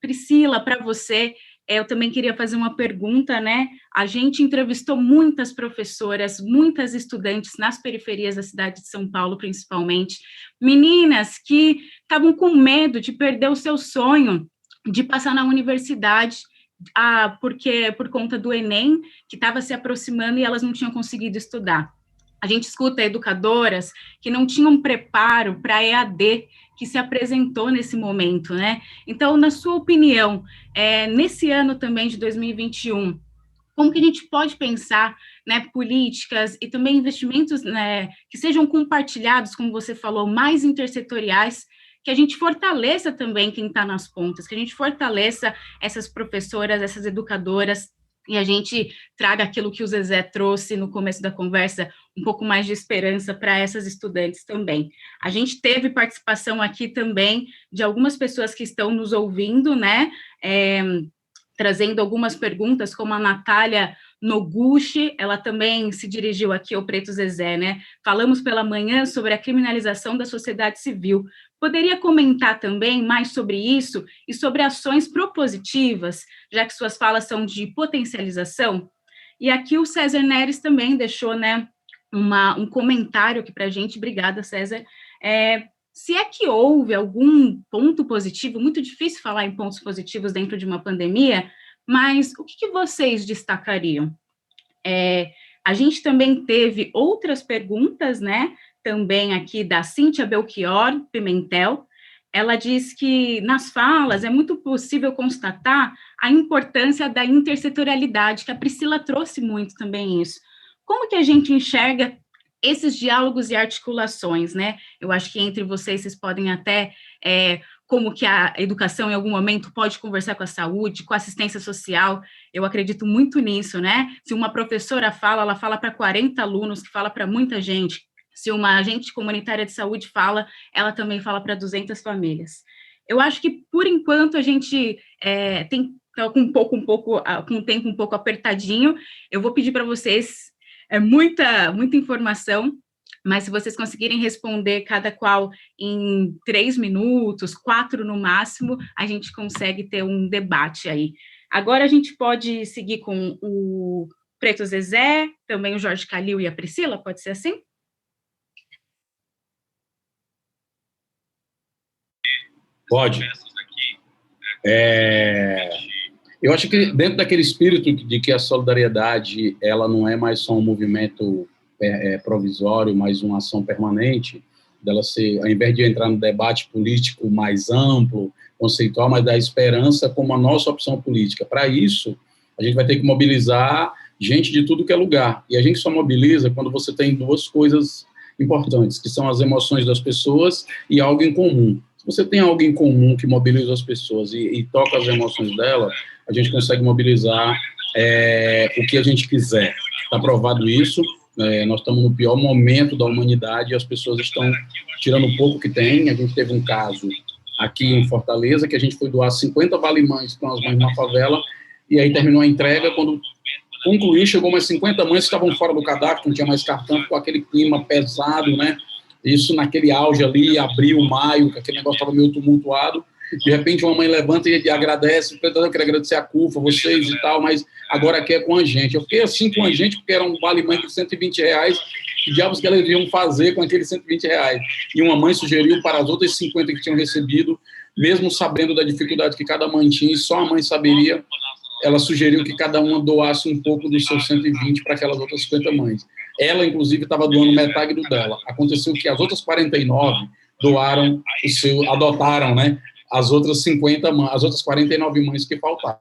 Priscila, para você, eu também queria fazer uma pergunta, né? A gente entrevistou muitas professoras, muitas estudantes nas periferias da cidade de São Paulo, principalmente, meninas que estavam com medo de perder o seu sonho de passar na universidade, porque por conta do Enem, que estava se aproximando e elas não tinham conseguido estudar. A gente escuta educadoras que não tinham preparo para a EAD, que se apresentou nesse momento, né? Então, na sua opinião, nesse ano também de 2021, como que a gente pode pensar, né, políticas e também investimentos, né, que sejam compartilhados, como você falou, mais intersetoriais, que a gente fortaleça também quem está nas pontas, que a gente fortaleça essas professoras, essas educadoras, e a gente traga aquilo que o Zezé trouxe no começo da conversa, um pouco mais de esperança para essas estudantes também. A gente teve participação aqui também de algumas pessoas que estão nos ouvindo, né, trazendo algumas perguntas, como a Natália Noguchi, ela também se dirigiu aqui ao Preto Zezé, né? Falamos pela manhã sobre a criminalização da sociedade civil. Poderia comentar também mais sobre isso e sobre ações propositivas, já que suas falas são de potencialização? E aqui o César Neres também deixou, né, um comentário aqui para a gente. Obrigada, César. Se é que houve algum ponto positivo, muito difícil falar em pontos positivos dentro de uma pandemia, mas o que vocês destacariam? A gente também teve outras perguntas, né, também aqui da Cíntia Belchior Pimentel. Ela diz que nas falas é muito possível constatar a importância da intersetorialidade, que a Priscila trouxe muito também isso. Como que a gente enxerga esses diálogos e articulações, né? Eu acho que entre vocês podem até, como que a educação em algum momento pode conversar com a saúde, com a assistência social. Eu acredito muito nisso, né? Se uma professora fala, ela fala para 40 alunos, que fala para muita gente. Se uma agente comunitária de saúde fala, ela também fala para 200 famílias. Eu acho que, por enquanto, a gente tem com um tempo um pouco apertadinho. Eu vou pedir para vocês muita informação, mas se vocês conseguirem responder cada qual em 3 minutos, 4 no máximo, a gente consegue ter um debate aí. Agora a gente pode seguir com o Preto Zezé, também o Jorge Calil e a Priscila, pode ser assim? Pode. Eu acho que dentro daquele espírito de que a solidariedade ela não é mais só um movimento provisório, mas uma ação permanente, dela ser, ao invés de entrar no debate político mais amplo, conceitual, mas da esperança como a nossa opção política. Para isso, a gente vai ter que mobilizar gente de tudo que é lugar. E a gente só mobiliza quando você tem duas coisas importantes, que são as emoções das pessoas e algo em comum. Se você tem algo em comum que mobiliza as pessoas e toca as emoções dela, a gente consegue mobilizar o que a gente quiser. Está provado isso. Nós estamos no pior momento da humanidade e as pessoas estão tirando o pouco que tem. A gente teve um caso aqui em Fortaleza que a gente foi doar 50 valimães para as mães na favela e aí terminou a entrega. Quando concluiu, chegou umas 50 mães que estavam fora do cadastro, não tinha mais cartão, com aquele clima pesado, né? Isso naquele auge ali, abril, maio, que aquele negócio estava meio tumultuado. De repente, uma mãe levanta e agradece, eu quero agradecer a CUFA, vocês e tal, mas agora aqui é com a gente. Eu fiquei assim com a gente, porque era um vale-mãe de R$120, que diabos que elas iam fazer com aqueles R$120? E uma mãe sugeriu para as outras 50 que tinham recebido, mesmo sabendo da dificuldade que cada mãe tinha, e só a mãe saberia, ela sugeriu que cada uma doasse um pouco dos seus 120 para aquelas outras 50 mães. Ela, inclusive, estava doando metade do dela. Aconteceu que as outras 49 doaram adotaram, né, as outras 50 mães, as outras 49 mães que faltaram.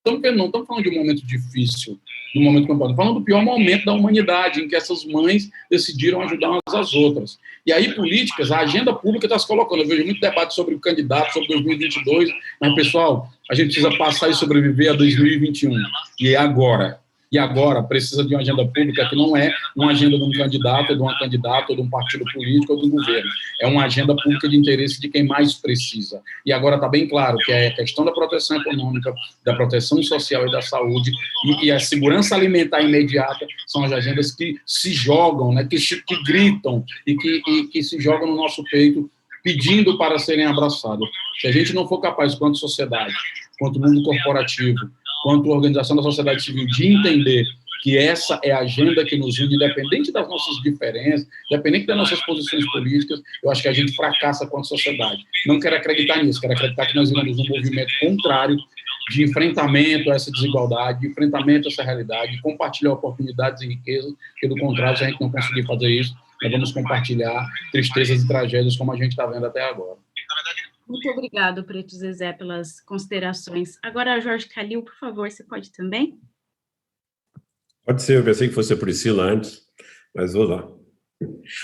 estamos falando de um momento difícil, de um momento complicado, estamos falando do pior momento da humanidade, em que essas mães decidiram ajudar umas às outras. E aí, políticas, a agenda pública está se colocando. Eu vejo muito debate sobre o candidato, sobre 2022, mas, pessoal, a gente precisa passar e sobreviver a 2021. E é agora. E agora precisa de uma agenda pública que não é uma agenda de um candidato, ou de uma candidata, ou de um partido político, ou do governo. É uma agenda pública de interesse de quem mais precisa. E agora está bem claro que é a questão da proteção econômica, da proteção social e da saúde, e a segurança alimentar imediata são as agendas que se jogam, né, que gritam e que se jogam no nosso peito, pedindo para serem abraçados. Se a gente não for capaz, quanto sociedade, quanto mundo corporativo, quanto organização da sociedade civil, de entender que essa é a agenda que nos une, independente das nossas diferenças, independente das nossas posições políticas, eu acho que a gente fracassa quanto sociedade. Não quero acreditar nisso, quero acreditar que nós iremos num movimento contrário de enfrentamento a essa desigualdade, de enfrentamento a essa realidade, de compartilhar oportunidades e riquezas, porque do contrário, se a gente não conseguir fazer isso, nós vamos compartilhar tristezas e tragédias como a gente está vendo até agora. Muito obrigado, Preto Zezé, pelas considerações. Agora, Jorge Calil, por favor, você pode também? Pode ser, eu pensei que fosse a Priscila antes, mas vou lá.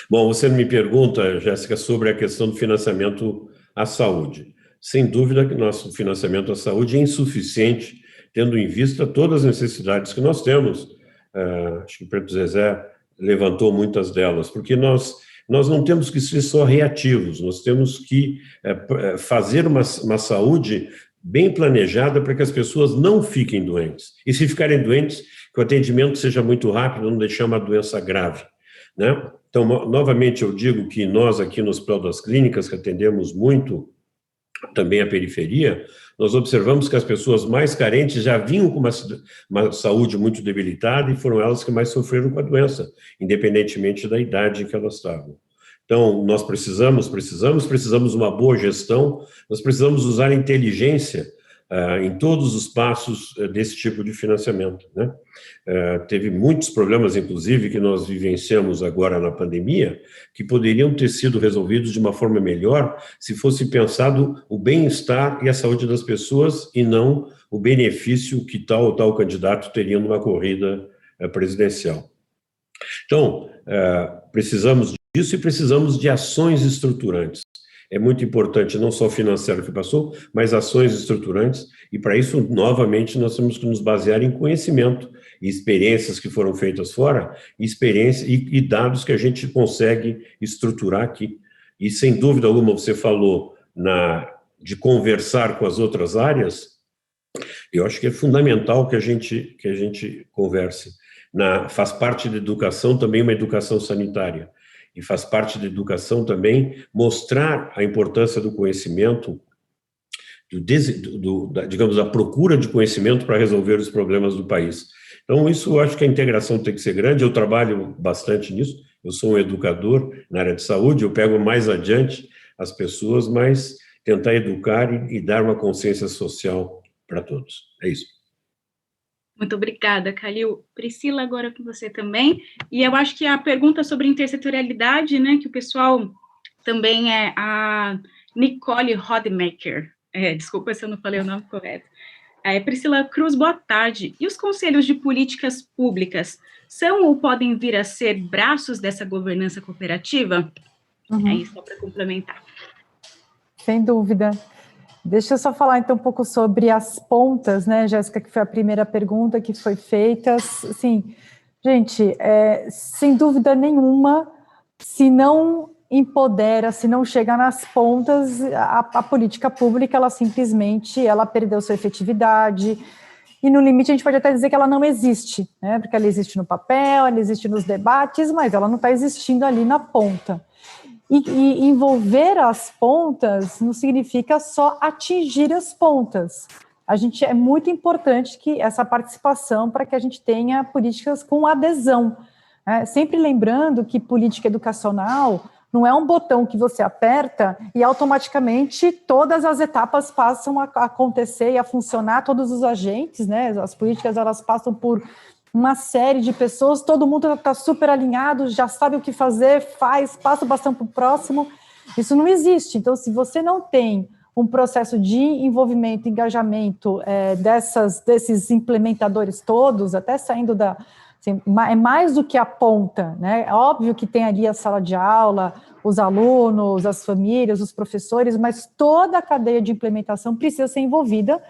Bom, você me pergunta, Jéssica, sobre a questão do financiamento à saúde. Sem dúvida que nosso financiamento à saúde é insuficiente, tendo em vista todas as necessidades que nós temos. Acho que o Preto Zezé levantou muitas delas, porque nós não temos que ser só reativos, nós temos que fazer uma saúde bem planejada para que as pessoas não fiquem doentes. E se ficarem doentes, que o atendimento seja muito rápido, não deixar uma doença grave, né? Então, novamente, eu digo que nós aqui no Hospital das Clínicas, que atendemos muito também a periferia, nós observamos que as pessoas mais carentes já vinham com uma saúde muito debilitada e foram elas que mais sofreram com a doença, independentemente da idade em que elas estavam. Então, nós precisamos de uma boa gestão, nós precisamos usar a inteligência em todos os passos desse tipo de financiamento, né? Teve muitos problemas, inclusive, que nós vivenciamos agora na pandemia, que poderiam ter sido resolvidos de uma forma melhor se fosse pensado o bem-estar e a saúde das pessoas e não o benefício que tal ou tal candidato teria numa corrida presidencial. Então, precisamos disso e precisamos de ações estruturantes. É muito importante não só financiar o que passou, mas ações estruturantes, e para isso, novamente, nós temos que nos basear em conhecimento e experiências que foram feitas fora, e dados que a gente consegue estruturar aqui. E, sem dúvida alguma, você falou de conversar com as outras áreas, eu acho que é fundamental que a gente converse. Faz parte da educação também uma educação sanitária. E faz parte da educação também mostrar a importância do conhecimento, digamos, da procura de conhecimento para resolver os problemas do país. Então, isso eu acho que a integração tem que ser grande, eu trabalho bastante nisso, eu sou um educador na área de saúde, eu pego mais adiante as pessoas, mas tentar educar e dar uma consciência social para todos. É isso. Muito obrigada, Calil. Priscila, agora com você também. E eu acho que a pergunta sobre intersetorialidade, né, que o pessoal também é a Nicole Rodemaker. Desculpa se eu não falei o nome correto. Priscila Cruz, boa tarde. E os conselhos de políticas públicas são ou podem vir a ser braços dessa governança cooperativa? Uhum. É isso, só para complementar. Sem dúvida. Deixa eu só falar então um pouco sobre as pontas, né, Jéssica, que foi a primeira pergunta que foi feita. Assim, gente, sem dúvida nenhuma, se não empodera, se não chega nas pontas, a política pública, ela simplesmente perdeu sua efetividade, e no limite a gente pode até dizer que ela não existe, né, porque ela existe no papel, ela existe nos debates, mas ela não está existindo ali na ponta. E envolver as pontas não significa só atingir as pontas. É muito importante que essa participação para que a gente tenha políticas com adesão. Sempre lembrando que política educacional não é um botão que você aperta e automaticamente todas as etapas passam a acontecer e a funcionar, todos os agentes, né? As políticas elas passam por uma série de pessoas, todo mundo está super alinhado, já sabe o que fazer, passa o bastão para o próximo. Isso não existe. Então, se você não tem um processo de envolvimento, engajamento desses implementadores todos, até saindo da... Assim, é mais do que a ponta, né? É óbvio que tem ali a sala de aula, os alunos, as famílias, os professores, mas toda a cadeia de implementação precisa ser envolvida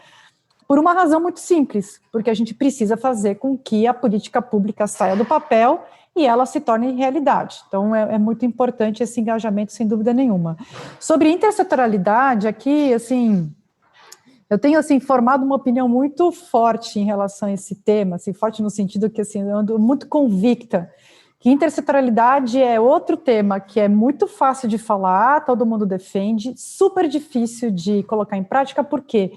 por uma razão muito simples, porque a gente precisa fazer com que a política pública saia do papel e ela se torne realidade. Então, é muito importante esse engajamento, sem dúvida nenhuma. Sobre intersetorialidade, aqui, assim, eu tenho, assim, formado uma opinião muito forte em relação a esse tema, assim, forte no sentido que, assim, eu ando muito convicta que intersetorialidade é outro tema que é muito fácil de falar, todo mundo defende, super difícil de colocar em prática, porque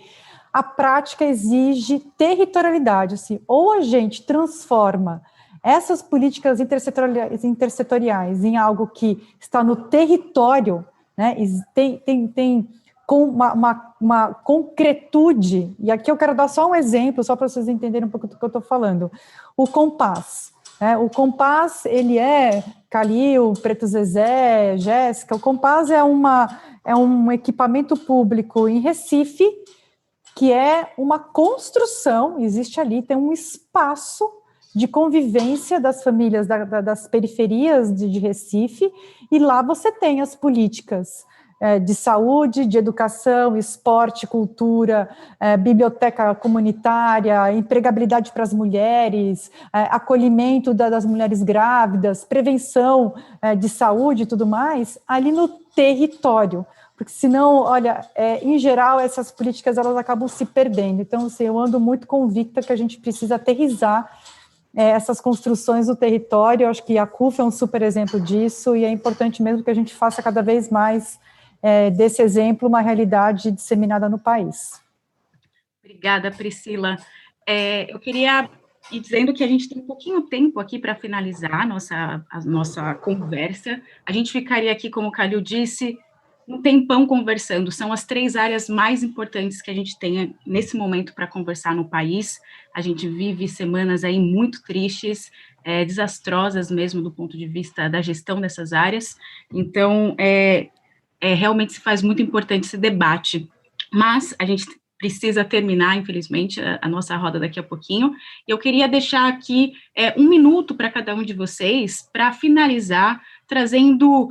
a prática exige territorialidade, assim, ou a gente transforma essas políticas intersetoriais em algo que está no território, né, tem com uma concretude, e aqui eu quero dar só um exemplo, só para vocês entenderem um pouco do que eu estou falando. O Compass, né, o Compass, ele Calil, Preto Zezé, Jéssica, o Compass é um equipamento público em Recife, que é uma construção, existe ali, tem um espaço de convivência das famílias das periferias de Recife, e lá você tem as políticas de saúde, de educação, esporte, cultura, biblioteca comunitária, empregabilidade para as mulheres, acolhimento das mulheres grávidas, prevenção de saúde e tudo mais, ali no território. Porque senão, olha, em geral, essas políticas elas acabam se perdendo. Então, assim, eu ando muito convicta que a gente precisa aterrissar essas construções do território. Eu acho que a CUF é um super exemplo disso, e é importante mesmo que a gente faça cada vez mais desse exemplo uma realidade disseminada no país. Obrigada, Priscila. Eu queria ir dizendo que a gente tem um pouquinho de tempo aqui para finalizar a nossa conversa. A gente ficaria aqui, como o Calil disse, um tempão conversando. São as 3 áreas mais importantes que a gente tem nesse momento para conversar no país. A gente vive semanas aí muito tristes, desastrosas mesmo do ponto de vista da gestão dessas áreas. Então, realmente se faz muito importante esse debate. Mas a gente precisa terminar, infelizmente, a nossa roda daqui a pouquinho. Eu queria deixar aqui 1 minuto para cada um de vocês, para finalizar, trazendo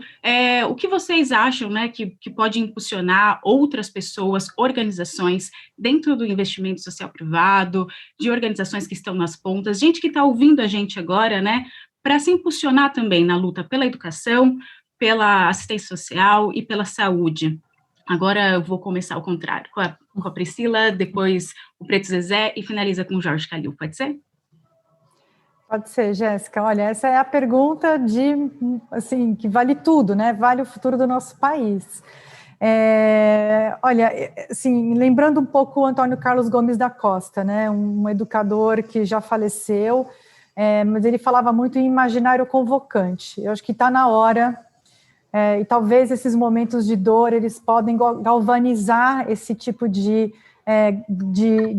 o que vocês acham, né, que pode impulsionar outras pessoas, organizações, dentro do investimento social privado, de organizações que estão nas pontas, gente que está ouvindo a gente agora, né, para se impulsionar também na luta pela educação, pela assistência social e pela saúde. Agora eu vou começar ao contrário, com a Priscila, depois o Preto Zezé e finaliza com o Jorge Calil, pode ser? Pode ser, Jéssica. Olha, essa é a pergunta assim, que vale tudo, né? Vale o futuro do nosso país. Olha, assim, lembrando um pouco o Antônio Carlos Gomes da Costa, né? Um educador que já faleceu, mas ele falava muito em imaginário convocante. Eu acho que está na hora. E talvez esses momentos de dor, eles podem galvanizar esse tipo de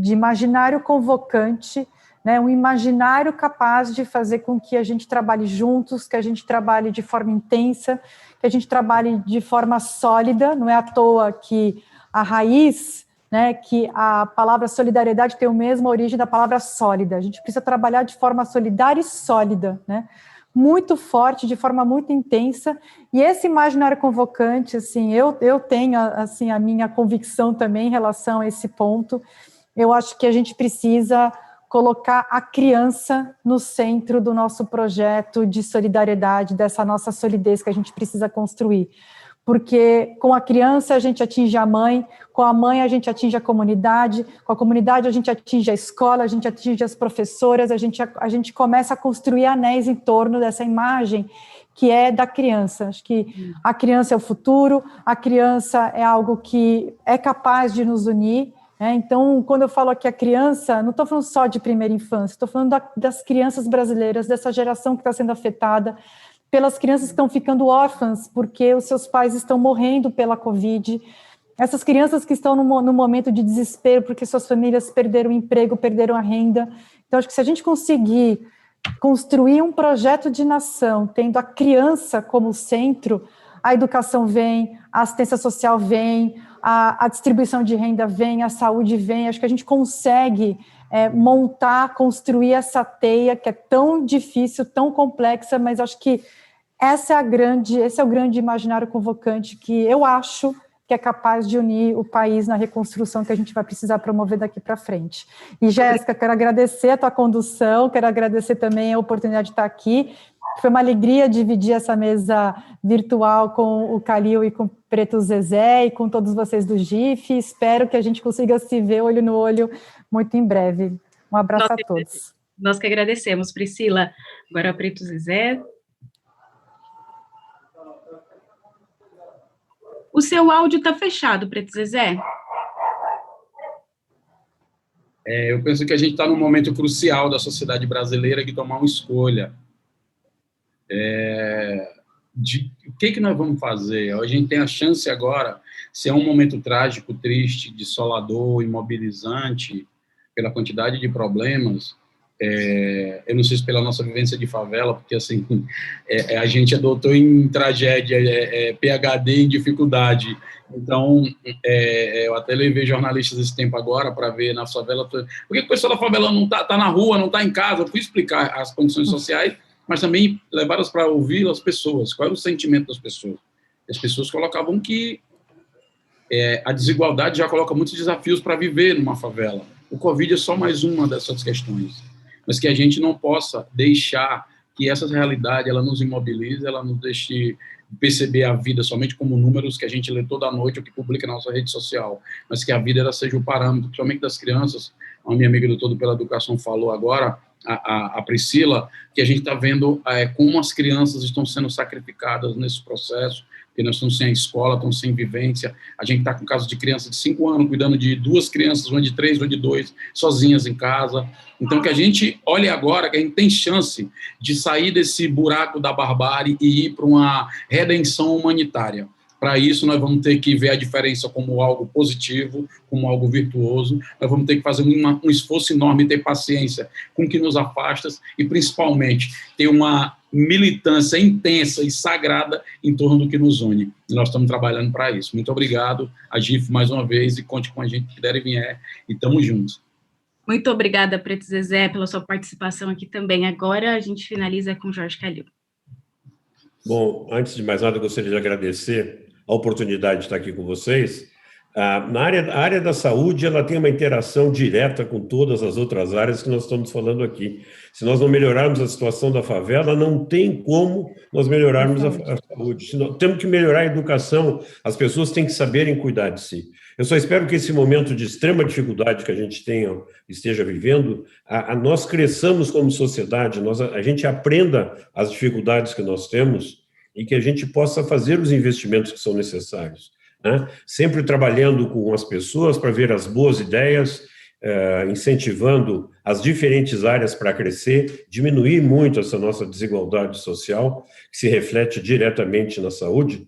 imaginário convocante, né, um imaginário capaz de fazer com que a gente trabalhe juntos, que a gente trabalhe de forma intensa, que a gente trabalhe de forma sólida. Não é à toa que a raiz, né, que a palavra solidariedade tem a mesma origem da palavra sólida. A gente precisa trabalhar de forma solidária e sólida, né, muito forte, de forma muito intensa, e esse imaginário convocante, assim, eu tenho, assim, a minha convicção também em relação a esse ponto. Eu acho que a gente precisa colocar a criança no centro do nosso projeto de solidariedade, dessa nossa solidez que a gente precisa construir, porque com a criança a gente atinge a mãe, com a mãe a gente atinge a comunidade, com a comunidade a gente atinge a escola, a gente atinge as professoras, a gente começa a construir anéis em torno dessa imagem que é da criança. Acho que a criança é o futuro, a criança é algo que é capaz de nos unir, né? Então, quando eu falo aqui a criança, não estou falando só de primeira infância, estou falando das crianças brasileiras, dessa geração que está sendo afetada, pelas crianças que estão ficando órfãs porque os seus pais estão morrendo pela Covid, essas crianças que estão no momento de desespero porque suas famílias perderam o emprego, perderam a renda. Então, acho que se a gente conseguir construir um projeto de nação, tendo a criança como centro, a educação vem, a assistência social vem, a distribuição de renda vem, a saúde vem, acho que a gente consegue montar, construir essa teia que é tão difícil, tão complexa, mas acho que esse é o grande imaginário convocante que eu acho que é capaz de unir o país na reconstrução que a gente vai precisar promover daqui para frente. E, Jéssica, quero agradecer a tua condução, quero agradecer também a oportunidade de estar aqui. Foi uma alegria dividir essa mesa virtual com o Calil e com o Preto Zezé e com todos vocês do GIF. Espero que a gente consiga se ver olho no olho muito em breve. Um abraço a todos. Nós que agradecemos, Priscila. Agora o Preto Zezé. O seu áudio está fechado, Preto Zezé. Eu penso que a gente está num momento crucial da sociedade brasileira de tomar uma escolha. O que nós vamos fazer? A gente tem a chance agora, se é um momento trágico, triste, desolador, imobilizante, pela quantidade de problemas, eu não sei se pela nossa vivência de favela, porque assim, a gente é doutor em tragédia, PhD em dificuldade, então eu até levei jornalistas esse tempo agora para ver na favela, por que o pessoal da favela não tá na rua, não está em casa, eu fui explicar as condições sociais, mas também levá-las para ouvir as pessoas, qual era o sentimento das pessoas. As pessoas colocavam que a desigualdade já coloca muitos desafios para viver numa favela. O Covid é só mais uma dessas questões, mas que a gente não possa deixar que essa realidade ela nos imobilize, ela nos deixe perceber a vida somente como números que a gente lê toda noite, o que publica na nossa rede social, mas que a vida ela seja o parâmetro, principalmente das crianças. A minha amiga do Todo pela Educação falou agora, a Priscila, que a gente está vendo como as crianças estão sendo sacrificadas nesse processo, porque nós estamos sem a escola, estamos sem vivência, a gente está com casos de criança de 5 anos, cuidando de 2 crianças, uma de 3, uma de 2, sozinhas em casa. Então, que a gente olhe agora, que a gente tem chance de sair desse buraco da barbárie e ir para uma redenção humanitária. Para isso, nós vamos ter que ver a diferença como algo positivo, como algo virtuoso. Nós vamos ter que fazer um esforço enorme, ter paciência com o que nos afasta e, principalmente, ter uma militância intensa e sagrada em torno do que nos une. E nós estamos trabalhando para isso. Muito obrigado, a GIF, mais uma vez, e conte com a gente que der e vier, e estamos juntos. Muito obrigada, Preto Zezé, pela sua participação aqui também. Agora a gente finaliza com Jorge Calil. Bom, antes de mais nada, eu gostaria de agradecer a oportunidade de estar aqui com vocês. A área da saúde, ela tem uma interação direta com todas as outras áreas que nós estamos falando aqui. Se nós não melhorarmos a situação da favela, não tem como nós melhorarmos a saúde. Temos que melhorar a educação, as pessoas têm que saberem cuidar de si. Eu só espero que esse momento de extrema dificuldade que a gente esteja vivendo, nós cresçamos como sociedade, a gente aprenda as dificuldades que nós temos e que a gente possa fazer os investimentos que são necessários, né? Sempre trabalhando com as pessoas para ver as boas ideias, incentivando as diferentes áreas para crescer, diminuir muito essa nossa desigualdade social, que se reflete diretamente na saúde.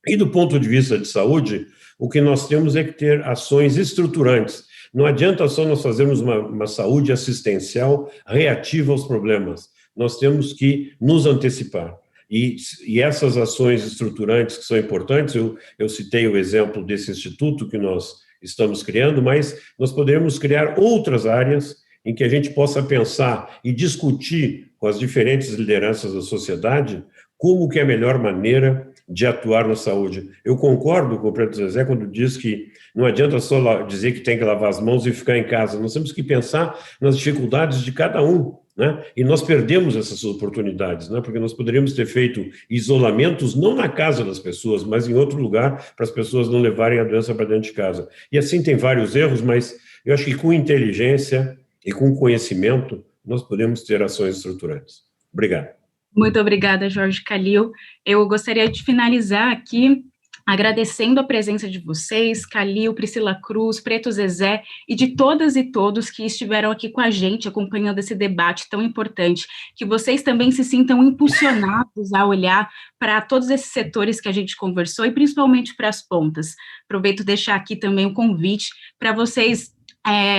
E do ponto de vista de saúde, o que nós temos é que ter ações estruturantes. Não adianta só nós fazermos uma saúde assistencial reativa aos problemas. Nós temos que nos antecipar. E essas ações estruturantes que são importantes, eu citei o exemplo desse instituto que nós estamos criando, mas nós podemos criar outras áreas em que a gente possa pensar e discutir com as diferentes lideranças da sociedade como que é a melhor maneira de atuar na saúde. Eu concordo com o Preto Zezé quando diz que não adianta só dizer que tem que lavar as mãos e ficar em casa. Nós temos que pensar nas dificuldades de cada um, né? E nós perdemos essas oportunidades, né? Porque nós poderíamos ter feito isolamentos não na casa das pessoas, mas em outro lugar, para as pessoas não levarem a doença para dentro de casa. E assim tem vários erros, mas eu acho que com inteligência e com conhecimento nós podemos ter ações estruturantes. Obrigado. Muito obrigada, Jorge Calil. Eu gostaria de finalizar aqui agradecendo a presença de vocês, Calil, Priscila Cruz, Preto Zezé e de todas e todos que estiveram aqui com a gente, acompanhando esse debate tão importante, que vocês também se sintam impulsionados a olhar para todos esses setores que a gente conversou e principalmente para as pontas. Aproveito deixar aqui também o convite para vocês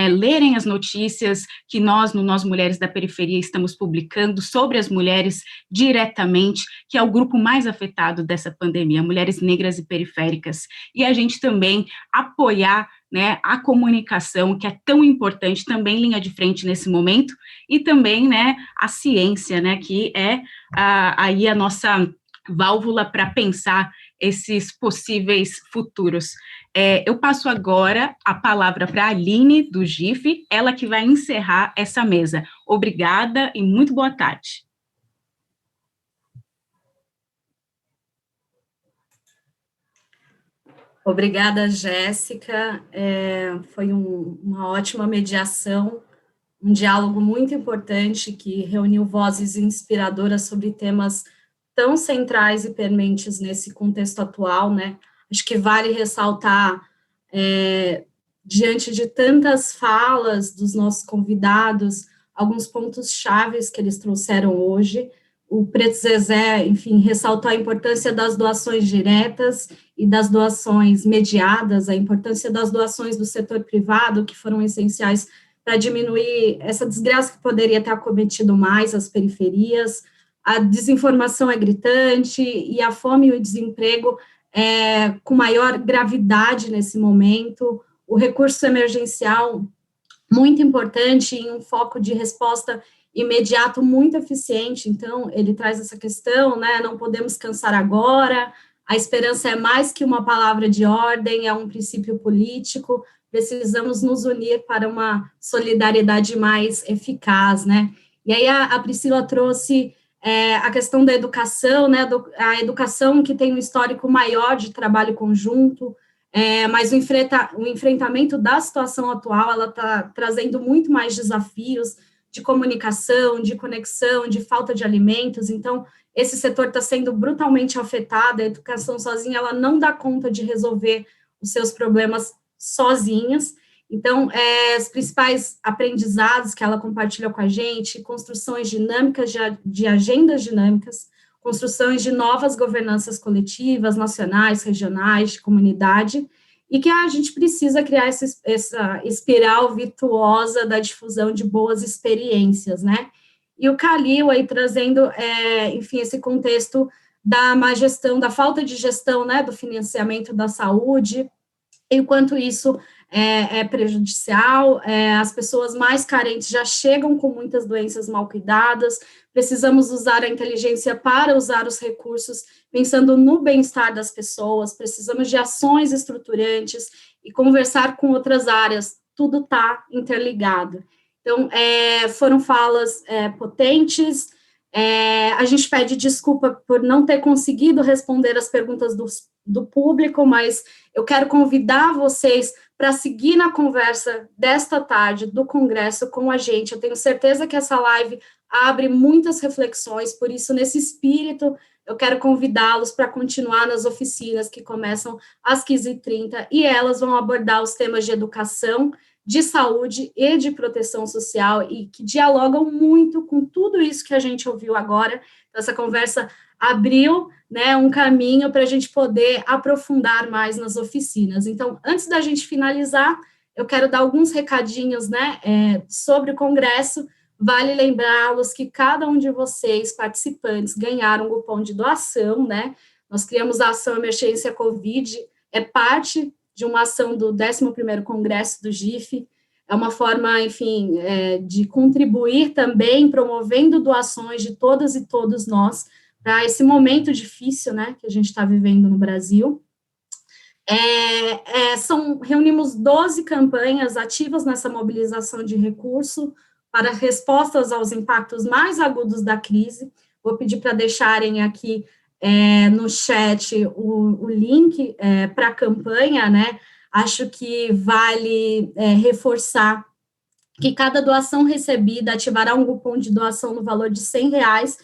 lerem as notícias que nós, no Nós Mulheres da Periferia, estamos publicando sobre as mulheres diretamente, que é o grupo mais afetado dessa pandemia, mulheres negras e periféricas, e a gente também apoiar, né, a comunicação, que é tão importante, também linha de frente nesse momento, e também, né, a ciência, né, que é aí a nossa válvula para pensar esses possíveis futuros. Eu passo agora a palavra para a Aline, do GIF, ela que vai encerrar essa mesa. Obrigada e muito boa tarde. Obrigada, Jéssica. Foi uma ótima mediação, um diálogo muito importante que reuniu vozes inspiradoras sobre temas tão centrais e permanentes nesse contexto atual, né? Acho que vale ressaltar, diante de tantas falas dos nossos convidados, alguns pontos chaves que eles trouxeram hoje. O Preto Zezé, enfim, ressaltou a importância das doações diretas e das doações mediadas, a importância das doações do setor privado, que foram essenciais para diminuir essa desgraça que poderia ter acometido mais as periferias. A desinformação é gritante e a fome e o desemprego com maior gravidade nesse momento. O recurso emergencial, muito importante, em um foco de resposta imediato muito eficiente. Então, ele traz essa questão, né, não podemos cansar agora, a esperança é mais que uma palavra de ordem, é um princípio político, precisamos nos unir para uma solidariedade mais eficaz, né? E aí a Priscila trouxe a questão da educação, né, a educação que tem um histórico maior de trabalho conjunto, mas o enfrentamento da situação atual, ela está trazendo muito mais desafios de comunicação, de conexão, de falta de alimentos. Então, esse setor está sendo brutalmente afetado, a educação sozinha, ela não dá conta de resolver os seus problemas sozinhas. Então, os principais aprendizados que ela compartilha com a gente, construções dinâmicas de agendas dinâmicas, construções de novas governanças coletivas, nacionais, regionais, de comunidade, e que a gente precisa criar essa espiral virtuosa da difusão de boas experiências, né? E o Khalil aí trazendo, enfim, esse contexto da má gestão, da falta de gestão, né, do financiamento da saúde, enquanto isso é prejudicial, as pessoas mais carentes já chegam com muitas doenças mal cuidadas, precisamos usar a inteligência para usar os recursos, pensando no bem-estar das pessoas, precisamos de ações estruturantes e conversar com outras áreas, tudo está interligado. Então, foram falas potentes, a gente pede desculpa por não ter conseguido responder as perguntas do público, mas eu quero convidar vocês para seguir na conversa desta tarde do Congresso com a gente. Eu tenho certeza que essa live abre muitas reflexões, por isso, nesse espírito, eu quero convidá-los para continuar nas oficinas que começam às 15h30, e elas vão abordar os temas de educação, de saúde e de proteção social, e que dialogam muito com tudo isso que a gente ouviu agora. Então, essa conversa abriu, né, um caminho para a gente poder aprofundar mais nas oficinas. Então, antes da gente finalizar, eu quero dar alguns recadinhos, né, sobre o Congresso. Vale lembrá-los que cada um de vocês, participantes, ganharam um cupom de doação, né? Nós criamos a ação Emergência Covid, é parte de uma ação do 11º Congresso do GIF, é uma forma, enfim, de contribuir também, promovendo doações de todas e todos nós, para esse momento difícil, né, que a gente está vivendo no Brasil. Reunimos 12 campanhas ativas nessa mobilização de recurso para respostas aos impactos mais agudos da crise. Vou pedir para deixarem aqui no chat o link para a campanha, né? Acho que vale reforçar que cada doação recebida ativará um cupom de doação no valor de R$100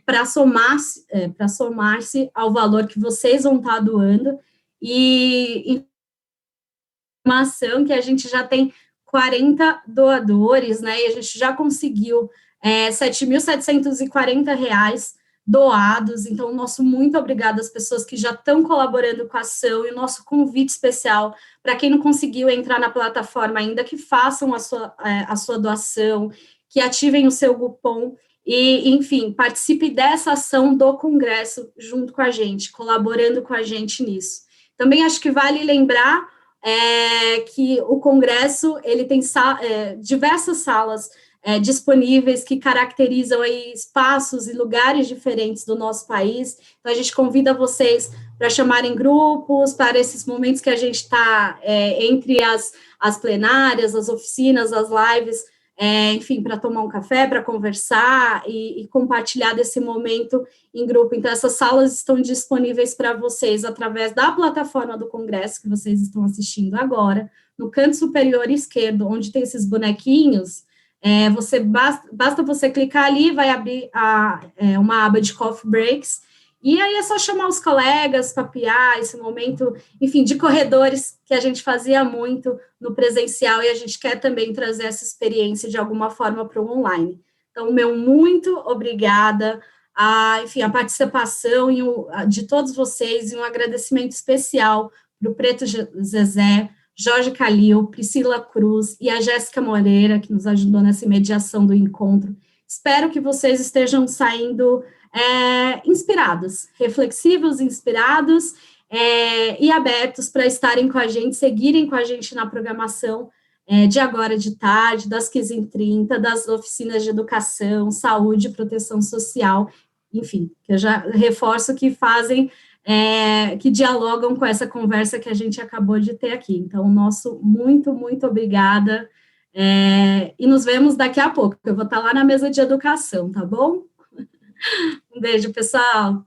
para somar-se ao valor que vocês vão estar doando, e uma ação que a gente já tem 40 doadores, né, e a gente já conseguiu R$7.740 doados. Então, nosso muito obrigado às pessoas que já estão colaborando com a ação, e o nosso convite especial para quem não conseguiu entrar na plataforma ainda, que façam a sua doação, que ativem o seu cupom e, enfim, participe dessa ação do Congresso junto com a gente, colaborando com a gente nisso. Também acho que vale lembrar que o Congresso ele tem diversas salas disponíveis que caracterizam aí espaços e lugares diferentes do nosso país. Então, a gente convida vocês para chamarem grupos, para esses momentos que a gente está entre as plenárias, as oficinas, as lives, enfim, para tomar um café, para conversar e compartilhar desse momento em grupo. Então, essas salas estão disponíveis para vocês através da plataforma do Congresso, que vocês estão assistindo agora, no canto superior esquerdo, onde tem esses bonequinhos. Basta você clicar ali, vai abrir uma aba de Coffee Breaks, e aí é só chamar os colegas, papear esse momento, enfim, de corredores que a gente fazia muito no presencial, e a gente quer também trazer essa experiência de alguma forma para o online. Então, meu muito obrigada a participação de todos vocês, e um agradecimento especial para o Preto Zezé, Jorge Calil, Priscila Cruz e a Jéssica Moreira, que nos ajudou nessa mediação do encontro. Espero que vocês estejam saindo inspirados, reflexivos, inspirados e abertos para estarem com a gente, seguirem com a gente na programação de agora de tarde, das 15h30, das oficinas de educação, saúde, proteção social, enfim, que eu já reforço que fazem, que dialogam com essa conversa que a gente acabou de ter aqui. Então, nosso muito, muito obrigada, e nos vemos daqui a pouco, eu vou estar lá na mesa de educação, tá bom? Um beijo, pessoal.